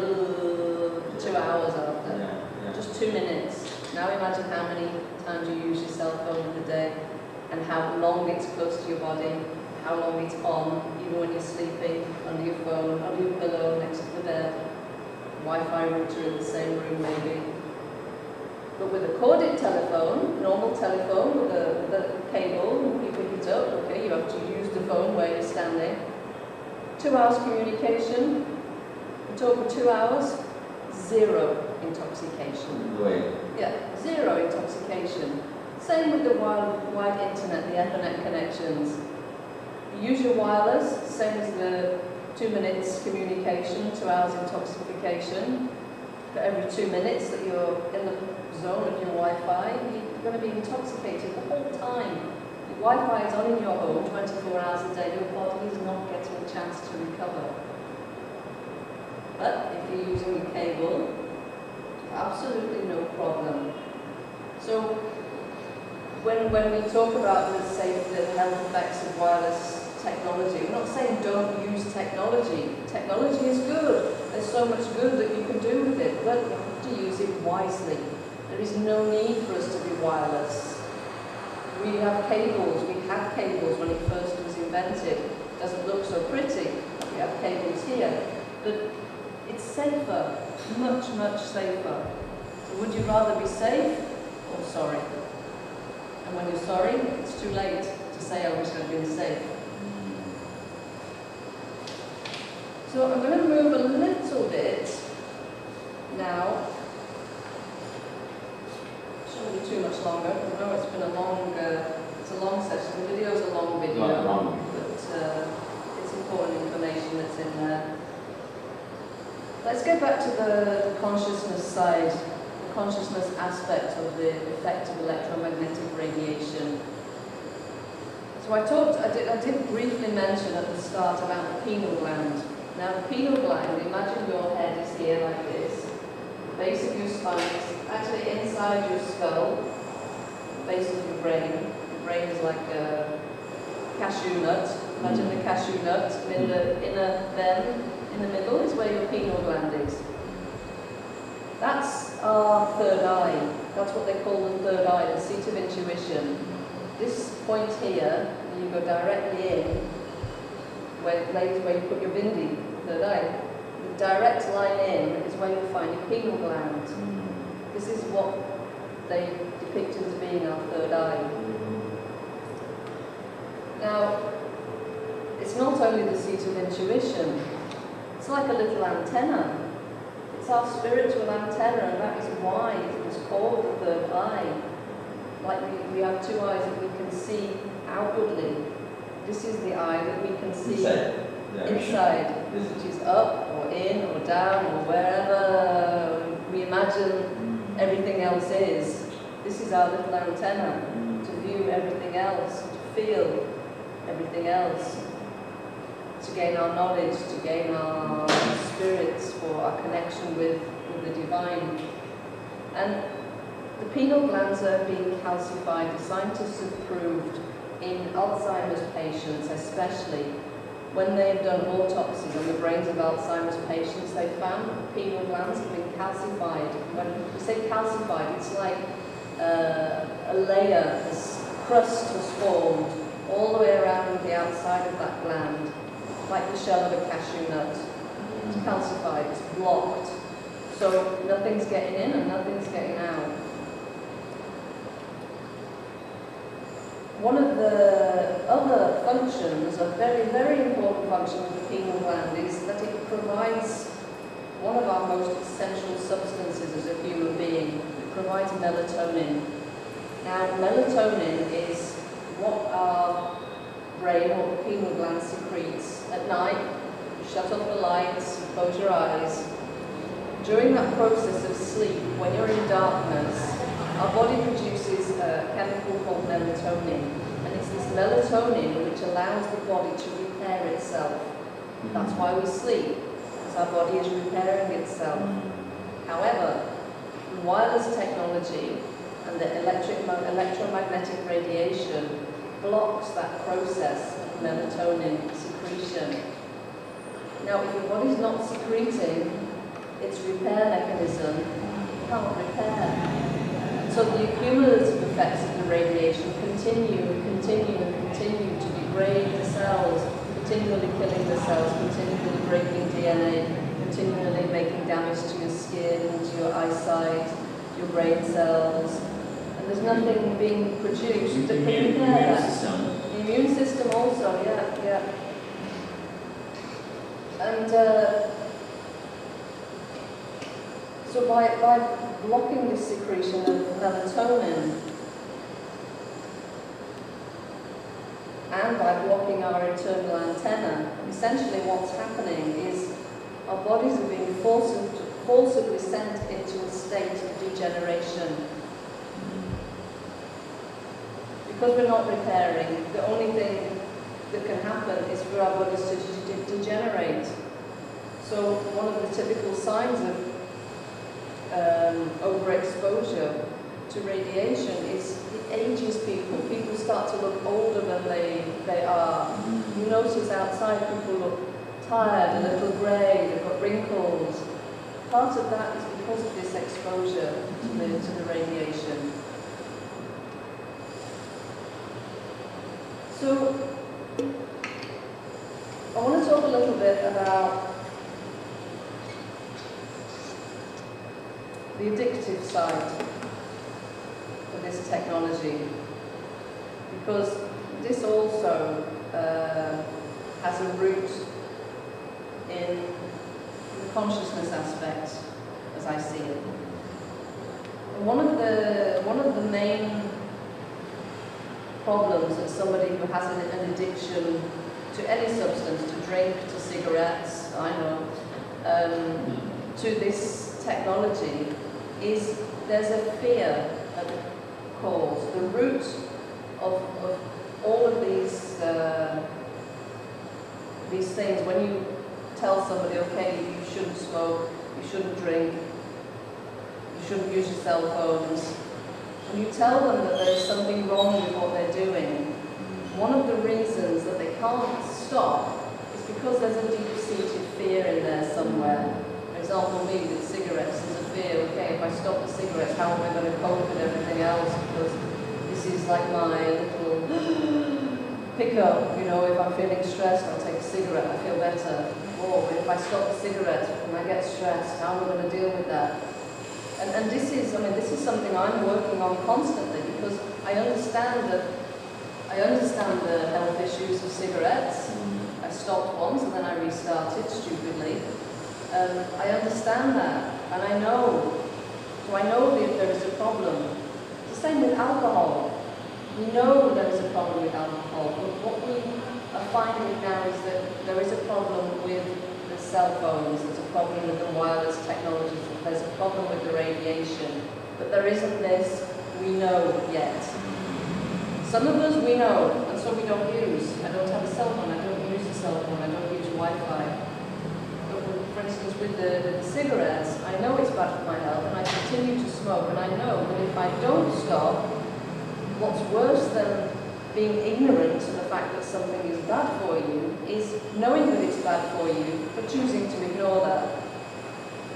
2 hours after. Just 2 minutes. Now imagine how many times you use your cell phone in a day and how long it's close to your body, how long it's on, even when you're sleeping, under your phone, under your pillow, next to the bed. Wi-Fi router in the same room maybe. But with a corded telephone, normal telephone with a cable, you pick it up, okay, you have to use the phone where you're standing. 2 hours communication, we're talking 2 hours, 0 intoxication. Yeah, 0 intoxication. Same with the wide internet, the Ethernet connections. You use your wireless, same as the 2 minutes communication, 2 hours intoxication. For every 2 minutes that you're in the zone of your Wi-Fi, you're going to be intoxicated the whole time. Your Wi-Fi is on in your home 24 hours a day, your body is not getting a chance to recover. But if you're using a cable, absolutely no problem. So when we talk about the health effects of wireless technology, we're not saying don't use technology. Technology is good. There's so much good that you can do with it, but you have to use it wisely. There is no need for us to be wireless. We have cables. We had cables when it first was invented. It doesn't look so pretty. We have cables here, but it's safer, much, much safer. So would you rather be safe or sorry? And when you're sorry, it's too late to say, I wish I'd been safe. So I'm going to move a little bit now. Shouldn't be too much longer. I know it's been a long session. The video's a long video, but it's important information that's in there. Let's go back to the consciousness side, the consciousness aspect of the effect of electromagnetic radiation. So I did briefly mention at the start about the pineal gland. Now the pineal gland, imagine your head is here like this, the base of your spine is actually inside your skull, the base of your brain. Your brain is like a cashew nut. Imagine the cashew nut, and in the inner vein, in the middle is where your pineal gland is. That's our third eye. That's what they call the third eye, the seat of intuition. This point here, you go directly in, where you put your bindi, third eye. The direct line in is where you find your pineal gland. This is what they depict as being our third eye. Now, it's not only the seat of intuition, it's like a little antenna. It's our spiritual antenna, and that is why it was called the third eye. Like we have 2 eyes that we can see outwardly. This is the eye that we can see inside, which is up or in or down or wherever we imagine everything else is. This is our little antenna to view everything else, to feel everything else, to gain our knowledge, to gain our spirits for our connection with the divine. And the pineal glands are being calcified. The scientists have proved in Alzheimer's patients especially, when they've done autopsies on the brains of Alzheimer's patients, they found that the pineal glands have been calcified. When we say calcified, it's like a layer, this crust has formed all the way around the outside of that gland, like the shell of a cashew nut. It's calcified, it's blocked. So nothing's getting in and nothing's getting out. One of the other functions, a very, very important function of the pineal gland, is that it provides one of our most essential substances as a human being. It provides melatonin. Now, melatonin is what our brain, what the pineal gland secretes at night. You shut off the lights, you close your eyes. During that process of sleep, when you're in darkness, our body produces a chemical called melatonin, and it's this melatonin which allows the body to repair itself. That's why we sleep, because our body is repairing itself. However, wireless technology and the electromagnetic radiation blocks that process of melatonin secretion. Now, if your body's not secreting its repair mechanism, it can't repair. So the cumulative effects of the radiation continue to degrade the cells, continually killing the cells, continually breaking DNA, continually making damage to your skin, to your eyesight, to your brain cells. And there's nothing being produced that can repair that. The immune system also, yeah. And so by blocking this secretion of melatonin and by blocking our internal antenna, essentially what's happening is our bodies are being forcibly sent into a state of degeneration. Because we're not repairing, the only thing that can happen is for our bodies to degenerate. So one of the typical signs of overexposure to radiation is it ages people. People start to look older than they are. You notice outside people look tired, a little grey, they've got wrinkles. Part of that is because of this exposure to the radiation. So I want to talk a little bit about the addictive side of this technology, because this also has a root in the consciousness aspect, as I see it. And one of the main problems that somebody who has an addiction to any substance, to drink, to cigarettes, I know, to this technology, is there's a fear at the cause. The root of all of these things, when you tell somebody, okay, you shouldn't smoke, you shouldn't drink, you shouldn't use your cell phones, when you tell them that there's something wrong with what they're doing, one of the reasons that they can't stop is because there's a deep-seated fear in there somewhere. For example, me with cigarettes, there's a fear, okay, if I stop the cigarettes, how am I going to cope with everything else? Because this is like my little pickup, you know, if I'm feeling stressed, I'll take a cigarette, I feel better. Or if I stop the cigarettes and I get stressed, how am I going to deal with that? And this is something I'm working on constantly, because I understand the health issues of cigarettes. I stopped once and then I restarted stupidly. I understand that, and I know. So I know that there is a problem. It's the same with alcohol. We know there is a problem with alcohol, but what we are finding now is that there is a problem with the cell phones, there's a problem with the wireless technologies, there's a problem with the radiation, but there isn't this we know yet. Some of us we know, and so we don't use. I don't have a cell phone, I don't use a cell phone, I don't use Wi-Fi. But for instance, with the cigarettes, I know it's bad for my health, and I continue to smoke, and I know that if I don't stop, what's worse than being ignorant to the fact that something is bad for you is knowing that it's bad for you, but choosing to ignore that.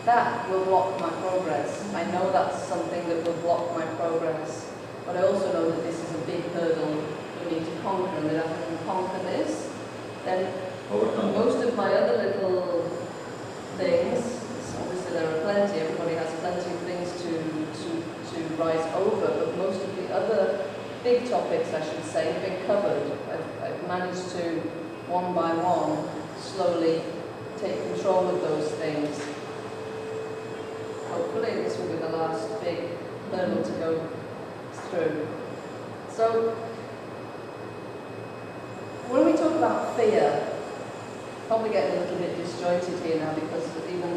That will block my progress. I know that's something that will block my progress. But I also know that this is a big hurdle we need to conquer, and that if I can conquer this, then most of my other little things, obviously there are plenty, everybody has plenty of things to rise over, but most of the other big topics, I should say, have been covered. I've managed to, one by one, slowly take control of those things. Hopefully this will be the last big hurdle to go through. So, when we talk about fear, probably getting a little bit disjointed here now, because even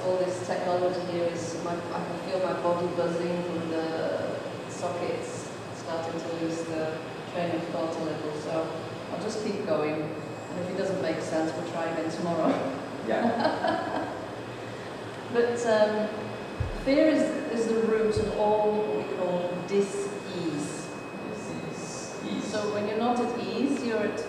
all this technology here is, I can feel my body buzzing from the sockets, starting to lose the train of thought a little, so I'll just keep going, and if it doesn't make sense, we'll try again tomorrow. Yeah. But fear is is the root of all what we call dis-ease. So when you're not at ease, you're at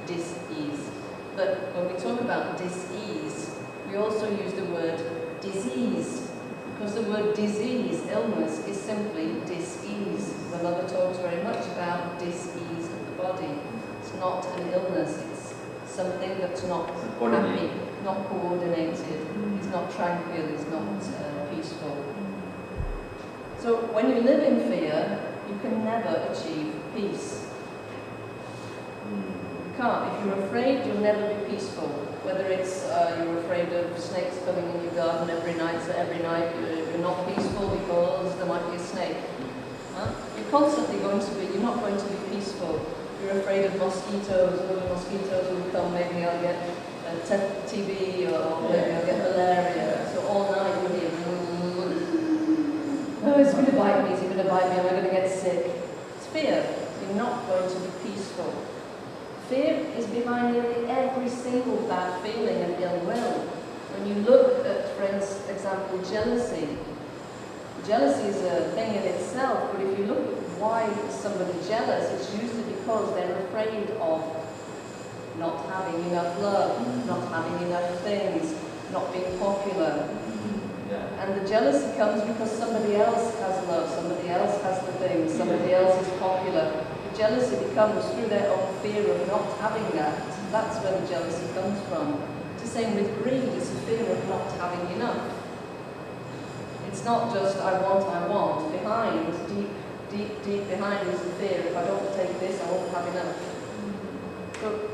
dis-ease. But when we talk about dis-ease, we also use the word disease, because the word disease, illness, is simply dis-ease. The mother talks very much about dis-ease of the body. It's not an illness, it's something that's not happy, not coordinated, it's not tranquil, it's not peaceful. So when you live in fear, you can never achieve peace. You can't. If you're afraid, you'll never be peaceful. Whether it's you're afraid of snakes coming in your garden every night, so every night you're not peaceful because there might be a snake. You're constantly going to be, you're not going to be peaceful. You're afraid of mosquitoes, the mosquitoes will come, maybe I'll get TB or maybe I'll get malaria. So all night you'll be, oh, it's going to bite me, is it going to bite me, am I going to get sick? It's fear. You're not going to be peaceful. Fear is behind nearly every single bad feeling and ill will. When you look at, for example, jealousy, jealousy is a thing in itself, but if you look at why is somebody jealous, it's usually because they're afraid of not having enough love, not having enough things, not being popular. And the jealousy comes because somebody else has love, somebody else has the things, somebody else is popular. The jealousy becomes through their own fear of not having that. That's where the jealousy comes from. It's the same with greed, it's a fear of not having enough. It's not just I want. Behind, deep behind is the fear, if I don't take this, I won't have enough. So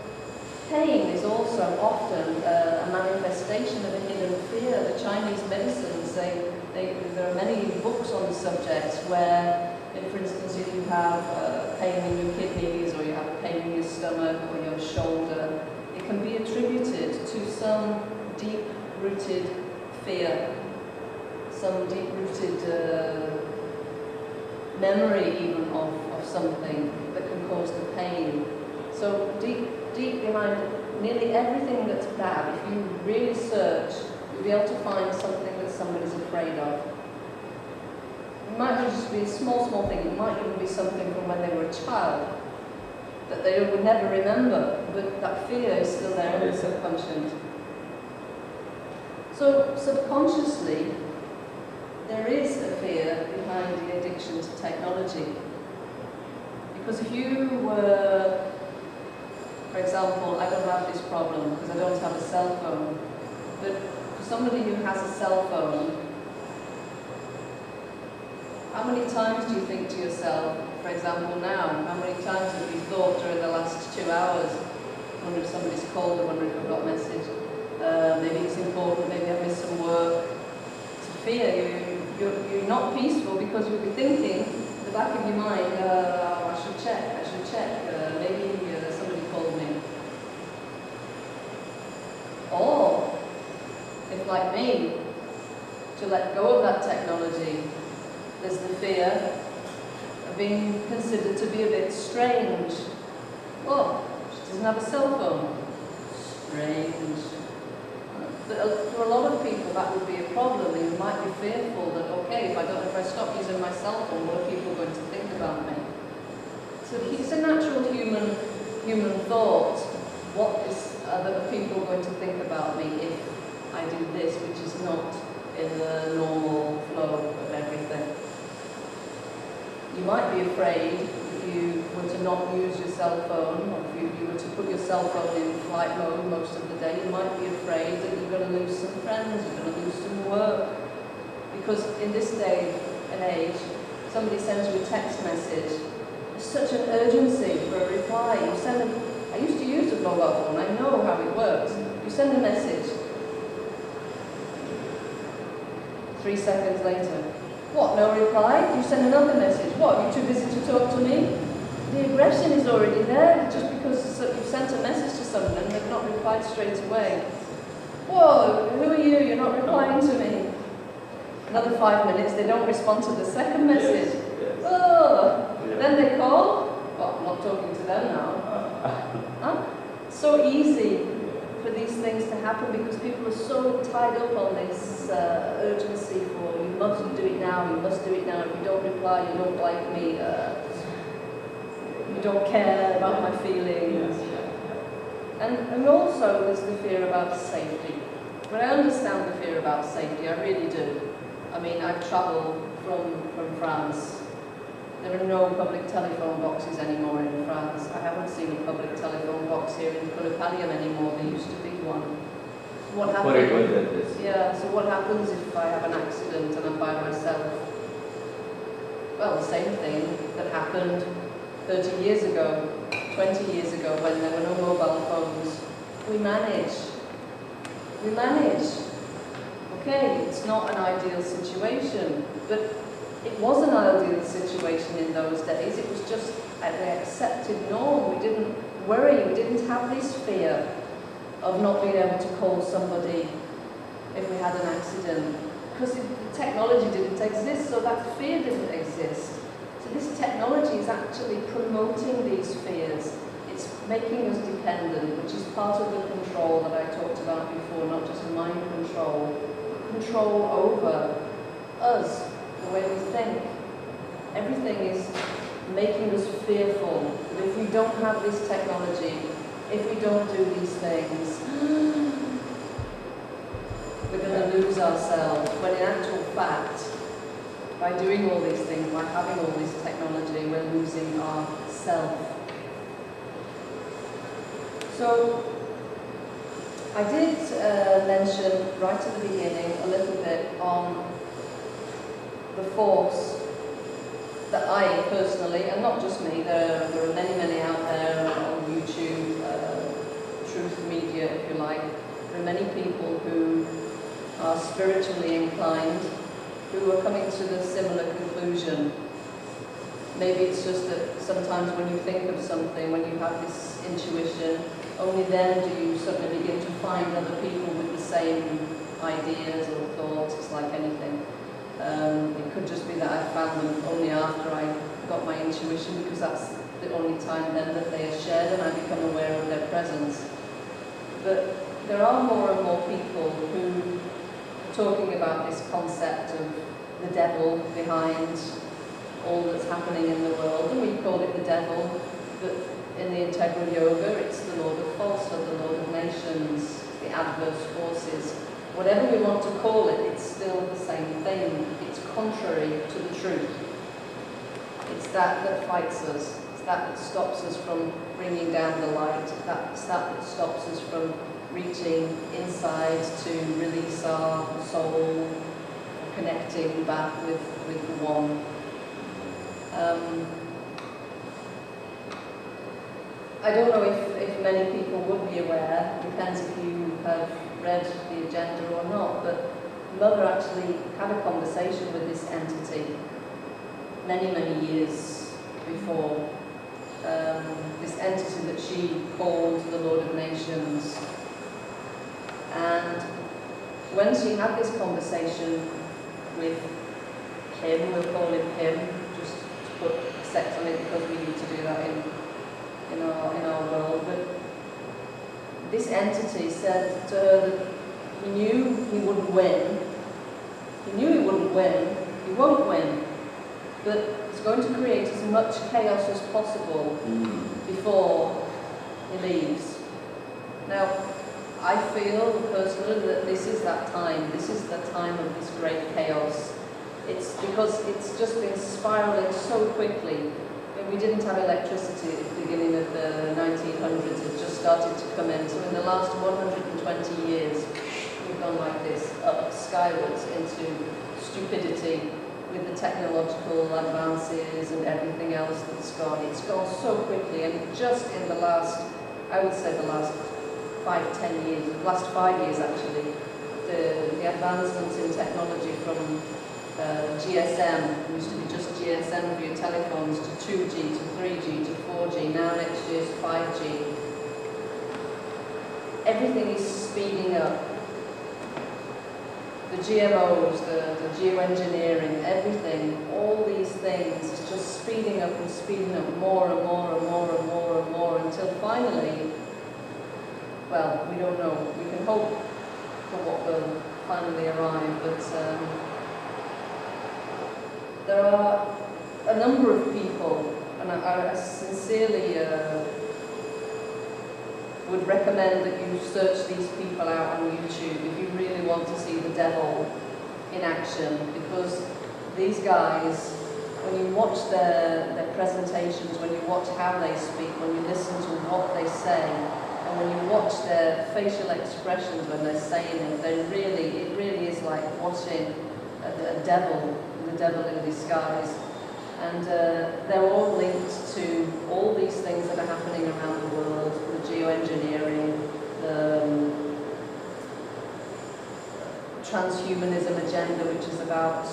pain is also often a manifestation of a hidden fear. The Chinese medicines, there are many books on the subject where, for instance, if you have pain in your kidneys or you have pain in your stomach or your shoulder, it can be attributed to some deep-rooted fear, some deep-rooted memory even of something that can cause the pain. So deep behind nearly everything that's bad, if you really search, you'll be able to find something that somebody's afraid of. It might not just be a small thing, it might even be something from when they were a child that they would never remember, but that fear is still there in the subconscious. So subconsciously, there is a fear behind the addiction to technology. Because if you were, for example, I don't have this problem because I don't have a cell phone, but for somebody who has a cell phone, how many times do you think to yourself, for example now, how many times have you thought during the last 2 hours, I wonder if somebody's called, I wonder if I've got a message, maybe it's important, maybe I missed some work. It's a fear, you're not peaceful because you'll be thinking, in the back of your mind, I should check, maybe somebody called me. Or, if like me, to let go of that technology, there's the fear of being considered to be a bit strange. Well, she doesn't have a cell phone. Strange. But for a lot of people that would be a problem. They might be fearful that, okay, if I stop using my cell phone, what are people going to think about me? So it's a natural human thought. What is other people going to think about me if I do this, which is not in the normal flow of everything? You might be afraid if you were to not use your cell phone, or if you were to put your cell phone in flight mode most of the day, you might be afraid that you're going to lose some friends, you're going to lose some work. Because in this day and age, somebody sends you a text message, there's such an urgency for a reply. I used to use a mobile phone, I know how it works. You send a message, 3 seconds later, what, no reply? You send another message. What, you're too busy to talk to me? The aggression is already there, just because you've sent a message to someone and they've not replied straight away. Whoa, who are you? You're not replying to me. Another 5 minutes, they don't respond to the second message. Yes. Oh, then they call. Well, I'm not talking to them now. Huh? So easy for these things to happen because people are so tied up on this urgency for you must do it now, now, you must do it now. If you don't reply, you don't like me, you don't care about my feelings. And also there's the fear about safety. But I understand the fear about safety, I really do. I mean, I've travelled from France. There are no public telephone boxes anymore in France. I haven't seen a public telephone box here in Copenhagen anymore. There used to be one. What happens? Yeah, so what happens if I have an accident and I'm by myself? Well, the same thing that happened 30 years ago, 20 years ago, when there were no mobile phones. We manage. We manage. Okay, it's not an ideal situation, but it was an ideal situation in those days. It was just an accepted norm. We didn't worry, we didn't have this fear of not being able to call somebody if we had an accident. Because the technology didn't exist, so that fear didn't exist. So this technology is actually promoting these fears. It's making us dependent, which is part of the control that I talked about before, not just mind control, but control over us, the way we think. Everything is making us fearful. But if we don't have this technology, if we don't do these things, we're going to lose ourselves. When in actual fact, by doing all these things, by having all this technology, we're losing ourselves. So, I did mention right at the beginning a little bit on the force that I personally, and not just me, there are many out there on YouTube, truth media if you like, there are many people who are spiritually inclined, who are coming to the similar conclusion. Maybe it's just that sometimes when you think of something, when you have this intuition, only then do you suddenly begin to find other people with the same ideas or thoughts. It's like anything. It could just be that I found them only after I got my intuition, because that's the only time then that they are shared and I become aware of their presence. But there are more and more people who are talking about this concept of the devil behind all that's happening in the world, and we call it the devil, but in the integral yoga it's the Lord of Falsehood, the Lord of Nations, the adverse forces. Whatever we want to call it, it's still the same thing. It's contrary to the truth. It's that fights us. It's that stops us from bringing down the light. It's that stops us from reaching inside to release our soul, connecting back with the one. I don't know if many people would be aware, it depends if you have read the agenda or not, but Mother actually had a conversation with this entity many years before. This entity that she called the Lord of Nations. And when she had this conversation with him, we'll call him him, just to put sex on it because we need to do that in our world, but this entity said to her that he knew he wouldn't win. He knew he wouldn't win. He won't win. But he's going to create as much chaos as possible before he leaves. Now, I feel personally that this is that time. This is the time of this great chaos. It's because it's just been spiraling so quickly. We didn't have electricity at the beginning of the 1900s, it just started to come in. So in the last 120 years, we've gone like this, up skywards into stupidity with the technological advances and everything else that's gone. It's gone so quickly, and just in the last, I would say the last 5-10 years, the last 5 years actually, the advancements in technology from GSM, used to be just GSM for your telephones, to 2G, to 3G, to 4G, now next year's 5G. Everything is speeding up. The GMOs, the geoengineering, everything, all these things is just speeding up and speeding up more and more and more and more and more until finally, well, we don't know. We can hope for what will finally arrive, but there are a number of people, and I sincerely would recommend that you search these people out on YouTube if you really want to see the devil in action, because these guys, when you watch their presentations, when you watch how they speak, when you listen to what they say, and when you watch their facial expressions when they're saying it, it really is like watching the devil in disguise. And they're all linked to all these things that are happening around the world, the geoengineering, the transhumanism agenda, which is about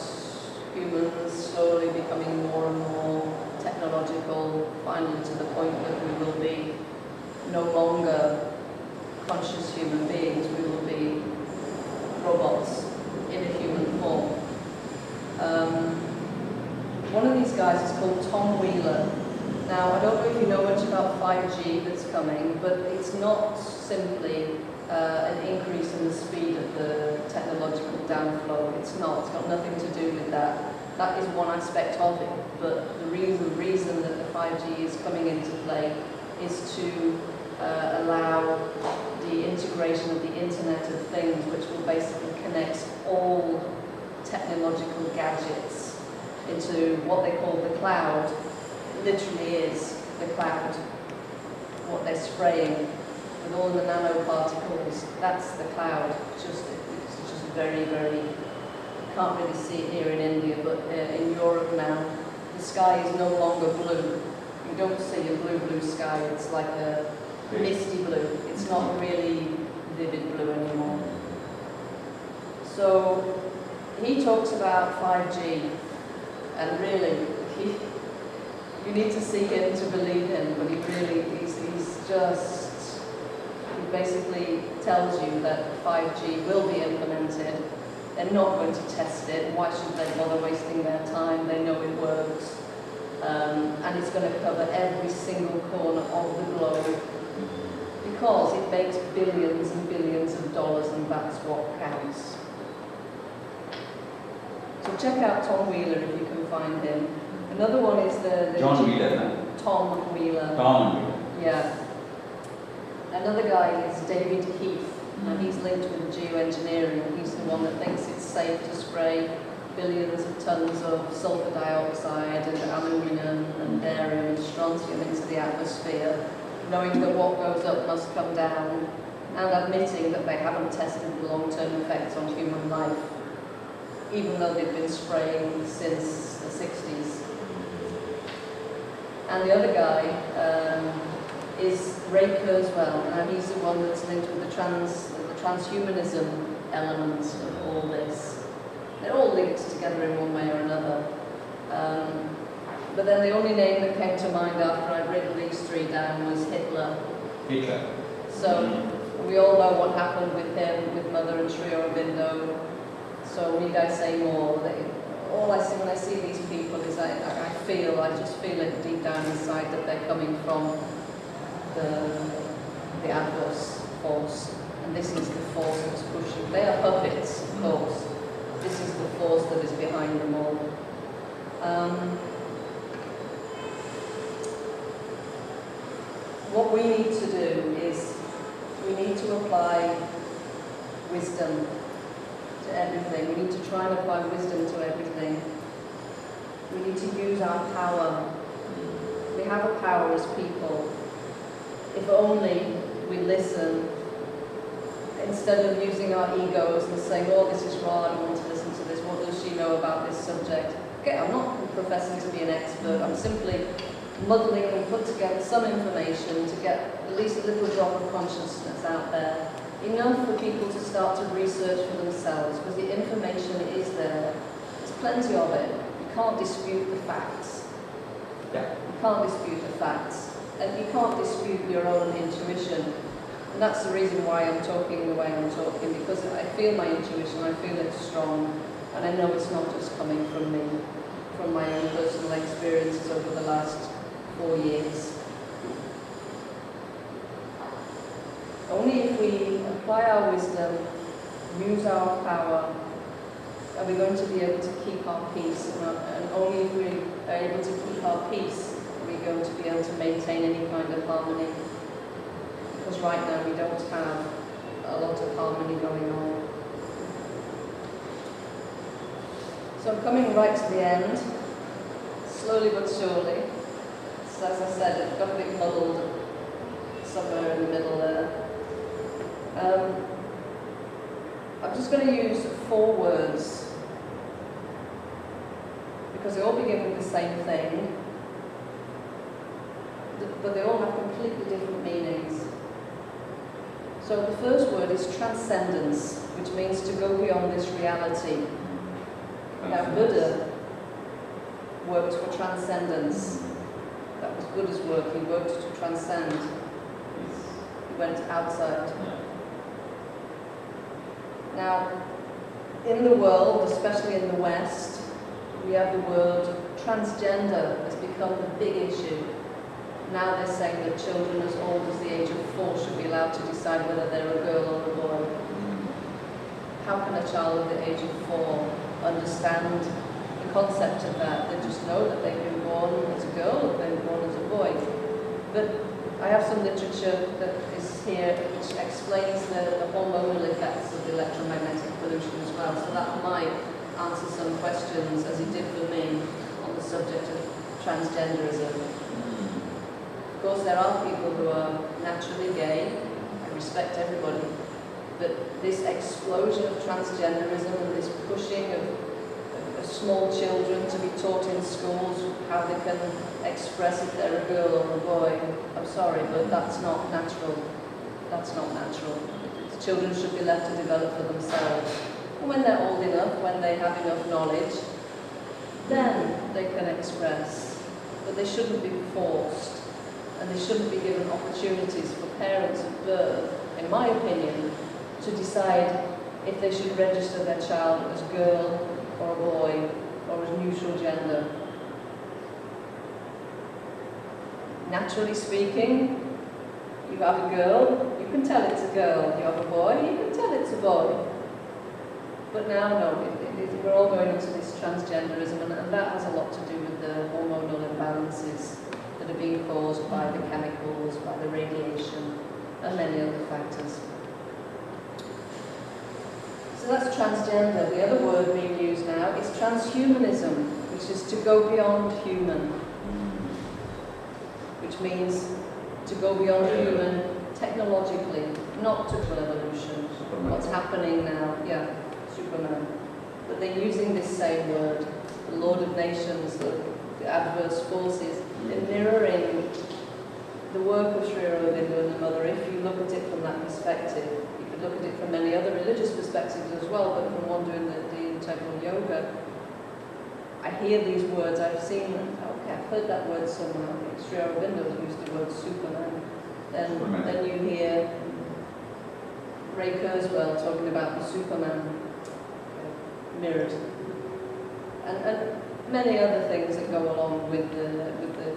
humans slowly becoming more and more technological, finally to the point that we will be no longer conscious human beings, we will be robots in a human form. One of these guys is called Tom Wheeler. Now, I don't know if you know much about 5G that's coming, but it's not simply an increase in the speed of the technological downflow. It's not. It's got nothing to do with that. That is one aspect of it. But the reason that the 5G is coming into play is to allow the integration of the Internet of Things, which will basically connect all technological gadgets into what they call the cloud. Literally is the cloud. What they're spraying with all the nanoparticles, that's the cloud. It's just very, very, you can't really see it here in India, but in Europe now, the sky is no longer blue. You don't see a blue sky, it's like a misty blue. It's not really vivid blue anymore. So he talks about 5G, and really, you need to see him to believe him, but he basically tells you that 5G will be implemented. They're not going to test it. Why should they bother wasting their time? They know it works. And it's going to cover every single corner of the globe, because it makes billions and billions of dollars, and that's what counts. So check out Tom Wheeler if you can find him. Another one is the John Wheeler, no? Tom Wheeler. Tom Wheeler. Yeah. Another guy is David Heath, and he's linked with geoengineering. He's the one that thinks it's safe to spray billions of tons of sulfur dioxide and aluminium and barium and strontium into the atmosphere, knowing that what goes up must come down, and admitting that they haven't tested the long-term effects on human life, even though they've been spraying since the 60s. And the other guy is Ray Kurzweil, and he's the one that's linked with the transhumanism elements of all this. They're all linked together in one way or another. But then the only name that came to mind after I'd written these three down was Hitler. Hitler. So we all know what happened with him, with Mother and Sri Aurobindo. So need I say more? All I see when I see these people is I just feel it deep down inside that they're coming from the adverse force. And this is the force that's pushing. They are puppets, of course. This is the force that is behind them all. What we need to do is we need to apply wisdom to everything. We need to try and apply wisdom to everything. We need to use our power. We have a power as people. If only we listen, instead of using our egos and saying, oh, this is wrong, I don't want to listen to this, what does she know about this subject? Okay, I'm not professing to be an expert, I'm simply muddling and put together some information to get at least a little drop of consciousness out there. Enough for people to start to research for themselves, because the information is there. There's plenty of it. You can't dispute the facts. Yeah. You can't dispute the facts. And you can't dispute your own intuition. And that's the reason why I'm talking the way I'm talking, because I feel my intuition, I feel it's strong, and I know it's not just coming from me, from my own personal experiences over the last 4 years. Only if we apply our wisdom, use our power, are we going to be able to keep our peace? And only if we are able to keep our peace are we going to be able to maintain any kind of harmony. Because right now we don't have a lot of harmony going on. So I'm coming right to the end, slowly but surely. So as I said, it got a bit muddled somewhere in the middle there. I'm just going to use 4 words, because they all begin with the same thing, but they all have completely different meanings. So the first word is transcendence, which means to go beyond this reality. Now Buddha worked for transcendence. That was Buddha's work. He worked to transcend. He went outside. Now, in the world, especially in the West, we have the word transgender has become the big issue. Now they're saying that children as old as the age of 4 should be allowed to decide whether they're a girl or a boy. How can a child at the age of 4 understand the concept of that? They just know that they've been born as a girl or they've been born as a boy. But I have some literature that is here which explains the hormonal effects of the electromagnetic pollution as well, so that might answer some questions, as it did for me, on the subject of transgenderism. Of course, there are people who are naturally gay. I respect everybody. But this explosion of transgenderism and this pushing of small children to be taught in schools how they can express if they're a girl or a boy, I'm sorry, but that's not natural. That's not natural. Children should be left to develop for themselves. And when they're old enough, when they have enough knowledge, then they can express. But they shouldn't be forced. And they shouldn't be given opportunities for parents at birth, in my opinion, to decide if they should register their child as girl or a boy or as neutral gender. Naturally speaking, you have a girl, you can tell it's a girl. You have a boy, you can tell it's a boy. But now, no, we're all going into this transgenderism, and that has a lot to do with the hormonal imbalances that are being caused by the chemicals, by the radiation, and many other factors. So that's transgender. The other word being used now is transhumanism, which is to go beyond human, which means to go beyond human technologically, not total evolution. Superman. What's happening now, yeah, Superman. But they're using this same word, the Lord of Nations, the adverse forces. They're mirroring the work of Sri Aurobindo and the Mother. If you look at it from that perspective, you could look at it from many other religious perspectives as well, but from one doing the integral yoga, I hear these words, I've heard that word somewhere. Sri Aurobindo used the word Superman. Then you hear Ray Kurzweil talking about the Superman mirrored. And many other things that go along with the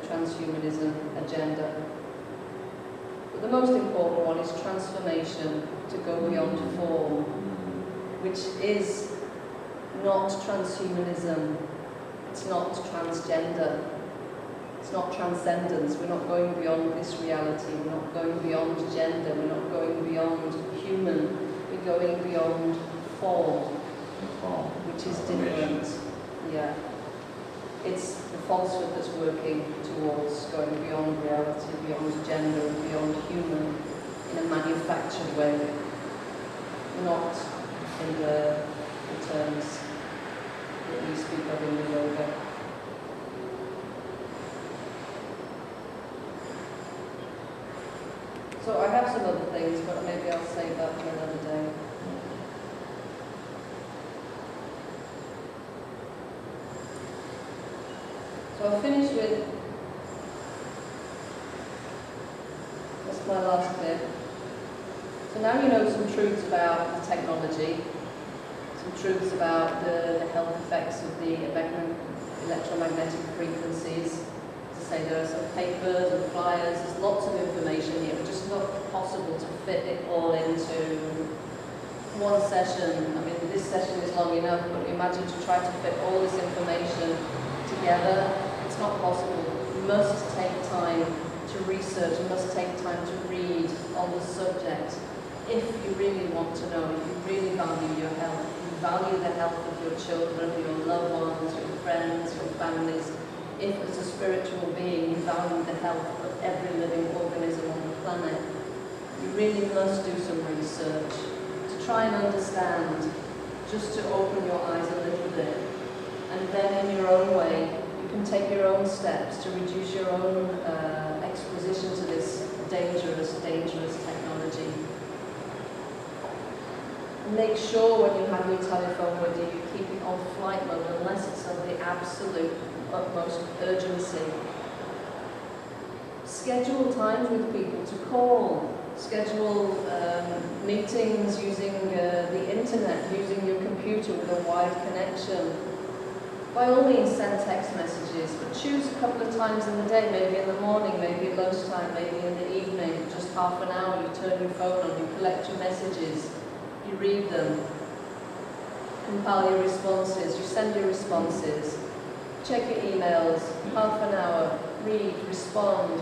transhumanism agenda. But the most important one is transformation, to go beyond form, which is not transhumanism, it's not transgender, it's not transcendence. We're not going beyond this reality, we're not going beyond gender, we're not going beyond human, we're going beyond form, which is different. Yeah. It's the falsehood that's working towards going beyond reality, beyond gender, and beyond human in a manufactured way, not in the terms that we speak of in the yoga. So I have some other things, but maybe I'll save that for another day. So I'll finish with, that's my last bit. So now you know some truths about the technology, some truths about the health effects of the electromagnetic frequencies. As I say, there are some papers and flyers, there's lots of information here, but just not possible to fit it all into one session, I mean, this session is long enough, but imagine to try to fit all this information together. It's not possible. You must take time to research, you must take time to read on the subject if you really want to know, if you really value your health, if you value the health of your children, your loved ones, your friends, your families. If as a spiritual being you value the health of every living organism on the planet, you really must do some research to try and understand, just to open your eyes a little bit. And then in your own way, you can take your own steps to reduce your own exposition to this dangerous technology. Make sure when you have your telephone with you, you keep it on flight mode unless it's of the absolute utmost urgency. Schedule times with people to call. Schedule meetings using the internet, using your computer with a wide connection. By all means, send text messages, but choose a couple of times in the day, maybe in the morning, maybe at lunchtime, maybe in the evening, just half an hour. You turn your phone on, you collect your messages, you read them, compile your responses, you send your responses, check your emails, half an hour, read, respond.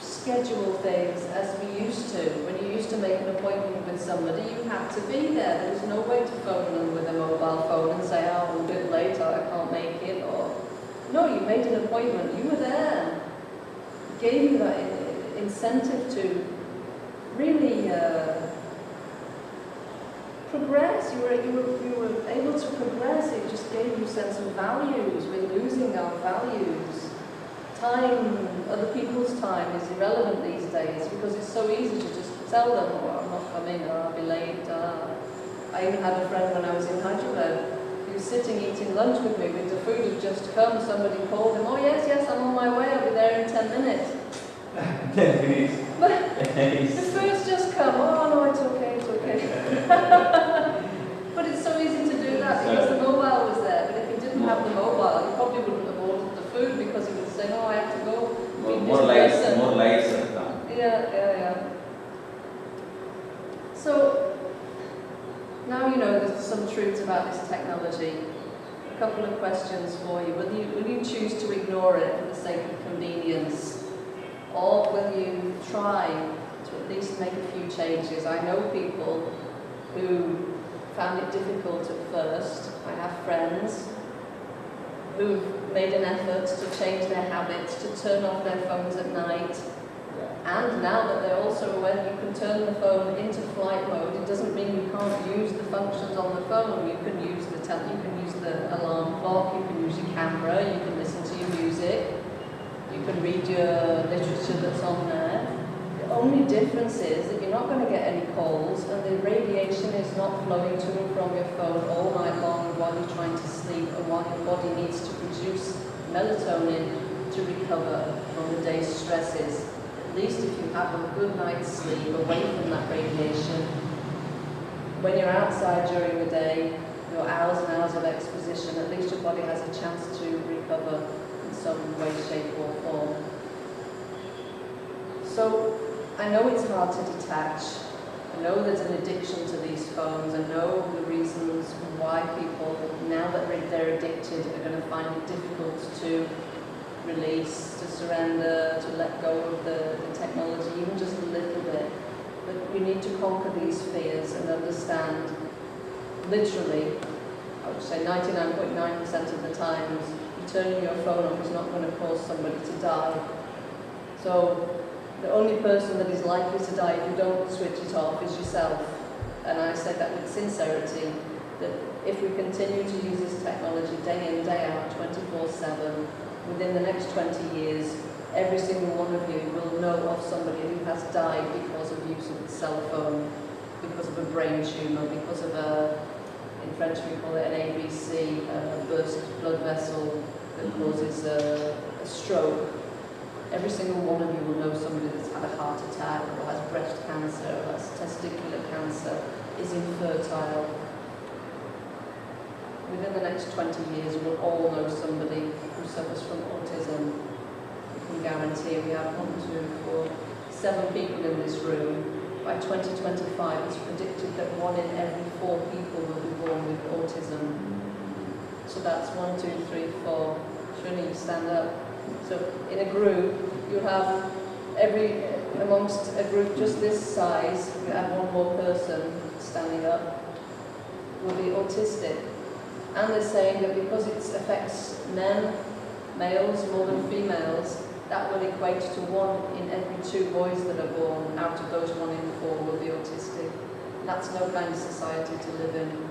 Schedule things as we used to. When you used to make an appointment with somebody, you had to be there. There was no way to phone them with a mobile phone and say, oh, I'm a bit later, I can't make it. Or no, you made an appointment, you were there. It gave you that incentive to really progress. You were able to progress. It just gave you a sense of values. We're losing our values. Time, other people's time is irrelevant these days because it's so easy to just tell them, oh, I'm not coming, or I'll be late. I even had a friend when I was in Hyderabad who was sitting eating lunch with me with the food had just come. Somebody called him, oh yes, I'm on my way, I'll be there in 10 minutes. 10 minutes. The food's just come, oh no, it's okay. But it's so easy to do that because the mobile was there. But if you didn't have the mobile, you probably wouldn't have ordered the food because you would say, no, I have to go meet More this person. more lights have come. Yeah. So, now you know there's some truths about this technology. A couple of questions for you. Will you choose to ignore it for the sake of convenience? Or will you try to at least make a few changes? I know people who found it difficult at first. I have friends who've made an effort to change their habits, to turn off their phones at night. And now that they're also aware that you can turn the phone into flight mode, it doesn't mean you can't use the functions on the phone. You can use the alarm clock, you can use your camera, you can listen to your music, you can read your literature that's on there. The only difference is that you're not going to get any calls and the radiation is not flowing to and from your phone all night long while you're trying to sleep and while your body needs to produce melatonin to recover from the day's stresses. At least if you have a good night's sleep away from that radiation, when you're outside during the day, your hours and hours of exposition, at least your body has a chance to recover in some way, shape or form. So, I know it's hard to detach. I know there's an addiction to these phones. I know the reasons why people, now that they're addicted, are going to find it difficult to release, to surrender, to let go of the technology, even just a little bit. But we need to conquer these fears and understand, literally, I would say 99.9% of the times, turning your phone off is not going to cause somebody to die. So the only person that is likely to die if you don't switch it off is yourself. And I say that with sincerity, that if we continue to use this technology day in, day out, 24/7, within the next 20 years, every single one of you will know of somebody who has died because of use of the cell phone, because of a brain tumour, because of in French we call it an ABC, a burst blood vessel that causes a stroke. Every single one of you will know somebody that's had a heart attack, or has breast cancer, or has testicular cancer, is infertile. Within the next 20 years, we'll all know somebody who suffers from autism. We can guarantee we have 7 people in this room by 2025 it's predicted that 1 in every 4 people will be born with autism. So that's 1, 2, 3, 4. Shouldn't you stand up? So in a group, you have amongst a group just this size, you have 1 more person standing up, will be autistic. And they're saying that because it affects males more than females, that will equate to 1 in every 2 boys that are born out of those 1 in 4 will be autistic. And that's no kind of society to live in,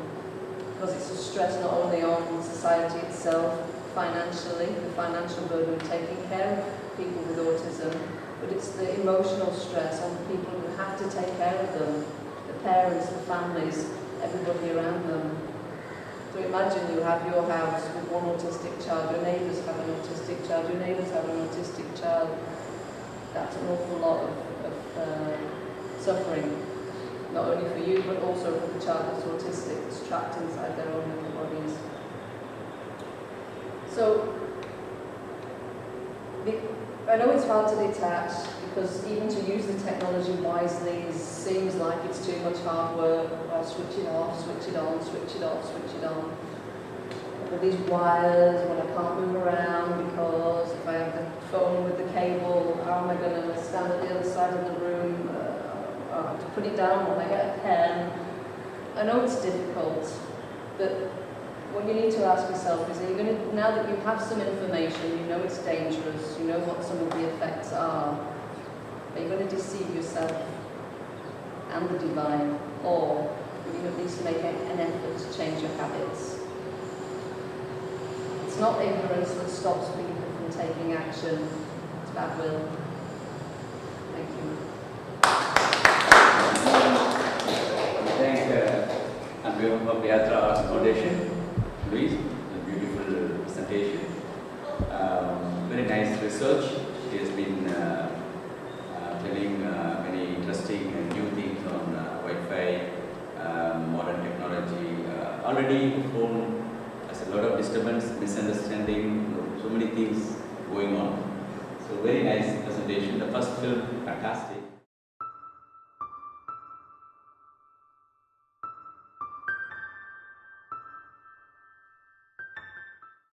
because it's a stress not only on society itself, financially, the financial burden of taking care of people with autism, but it's the emotional stress on the people who have to take care of them, the parents, the families, everybody around them. So imagine you have your house with 1 autistic child, your neighbours have an autistic child, your neighbours have an autistic child. That's an awful lot of suffering, not only for you, but also for the child that's autistic, that's trapped inside their own little bodies. So, I know it's hard to detach, because even to use the technology wisely seems like it's too much hard work. I'll switch it off, switch it on, switch it off, switch it on. With these wires, when I can't move around, because if I have the phone with the cable, how am I going to stand at the other side of the room? I have to put it down when I get a pen. I know it's difficult, but what you need to ask yourself is, are you going to, now that you have some information, you know it's dangerous, you know what some of the effects are you going to deceive yourself and the divine, or will you at least make an effort to change your habits? It's not ignorance that stops people from taking action, it's bad will. Thank you. Thank on behalf of Yatra Arts Foundation, Louise, a beautiful presentation. Very nice research. She has been telling many interesting and new things on Wi-Fi, modern technology. Already the phone has a lot of disturbance, misunderstanding, so many things going on. So very nice presentation. The first film, fantastic.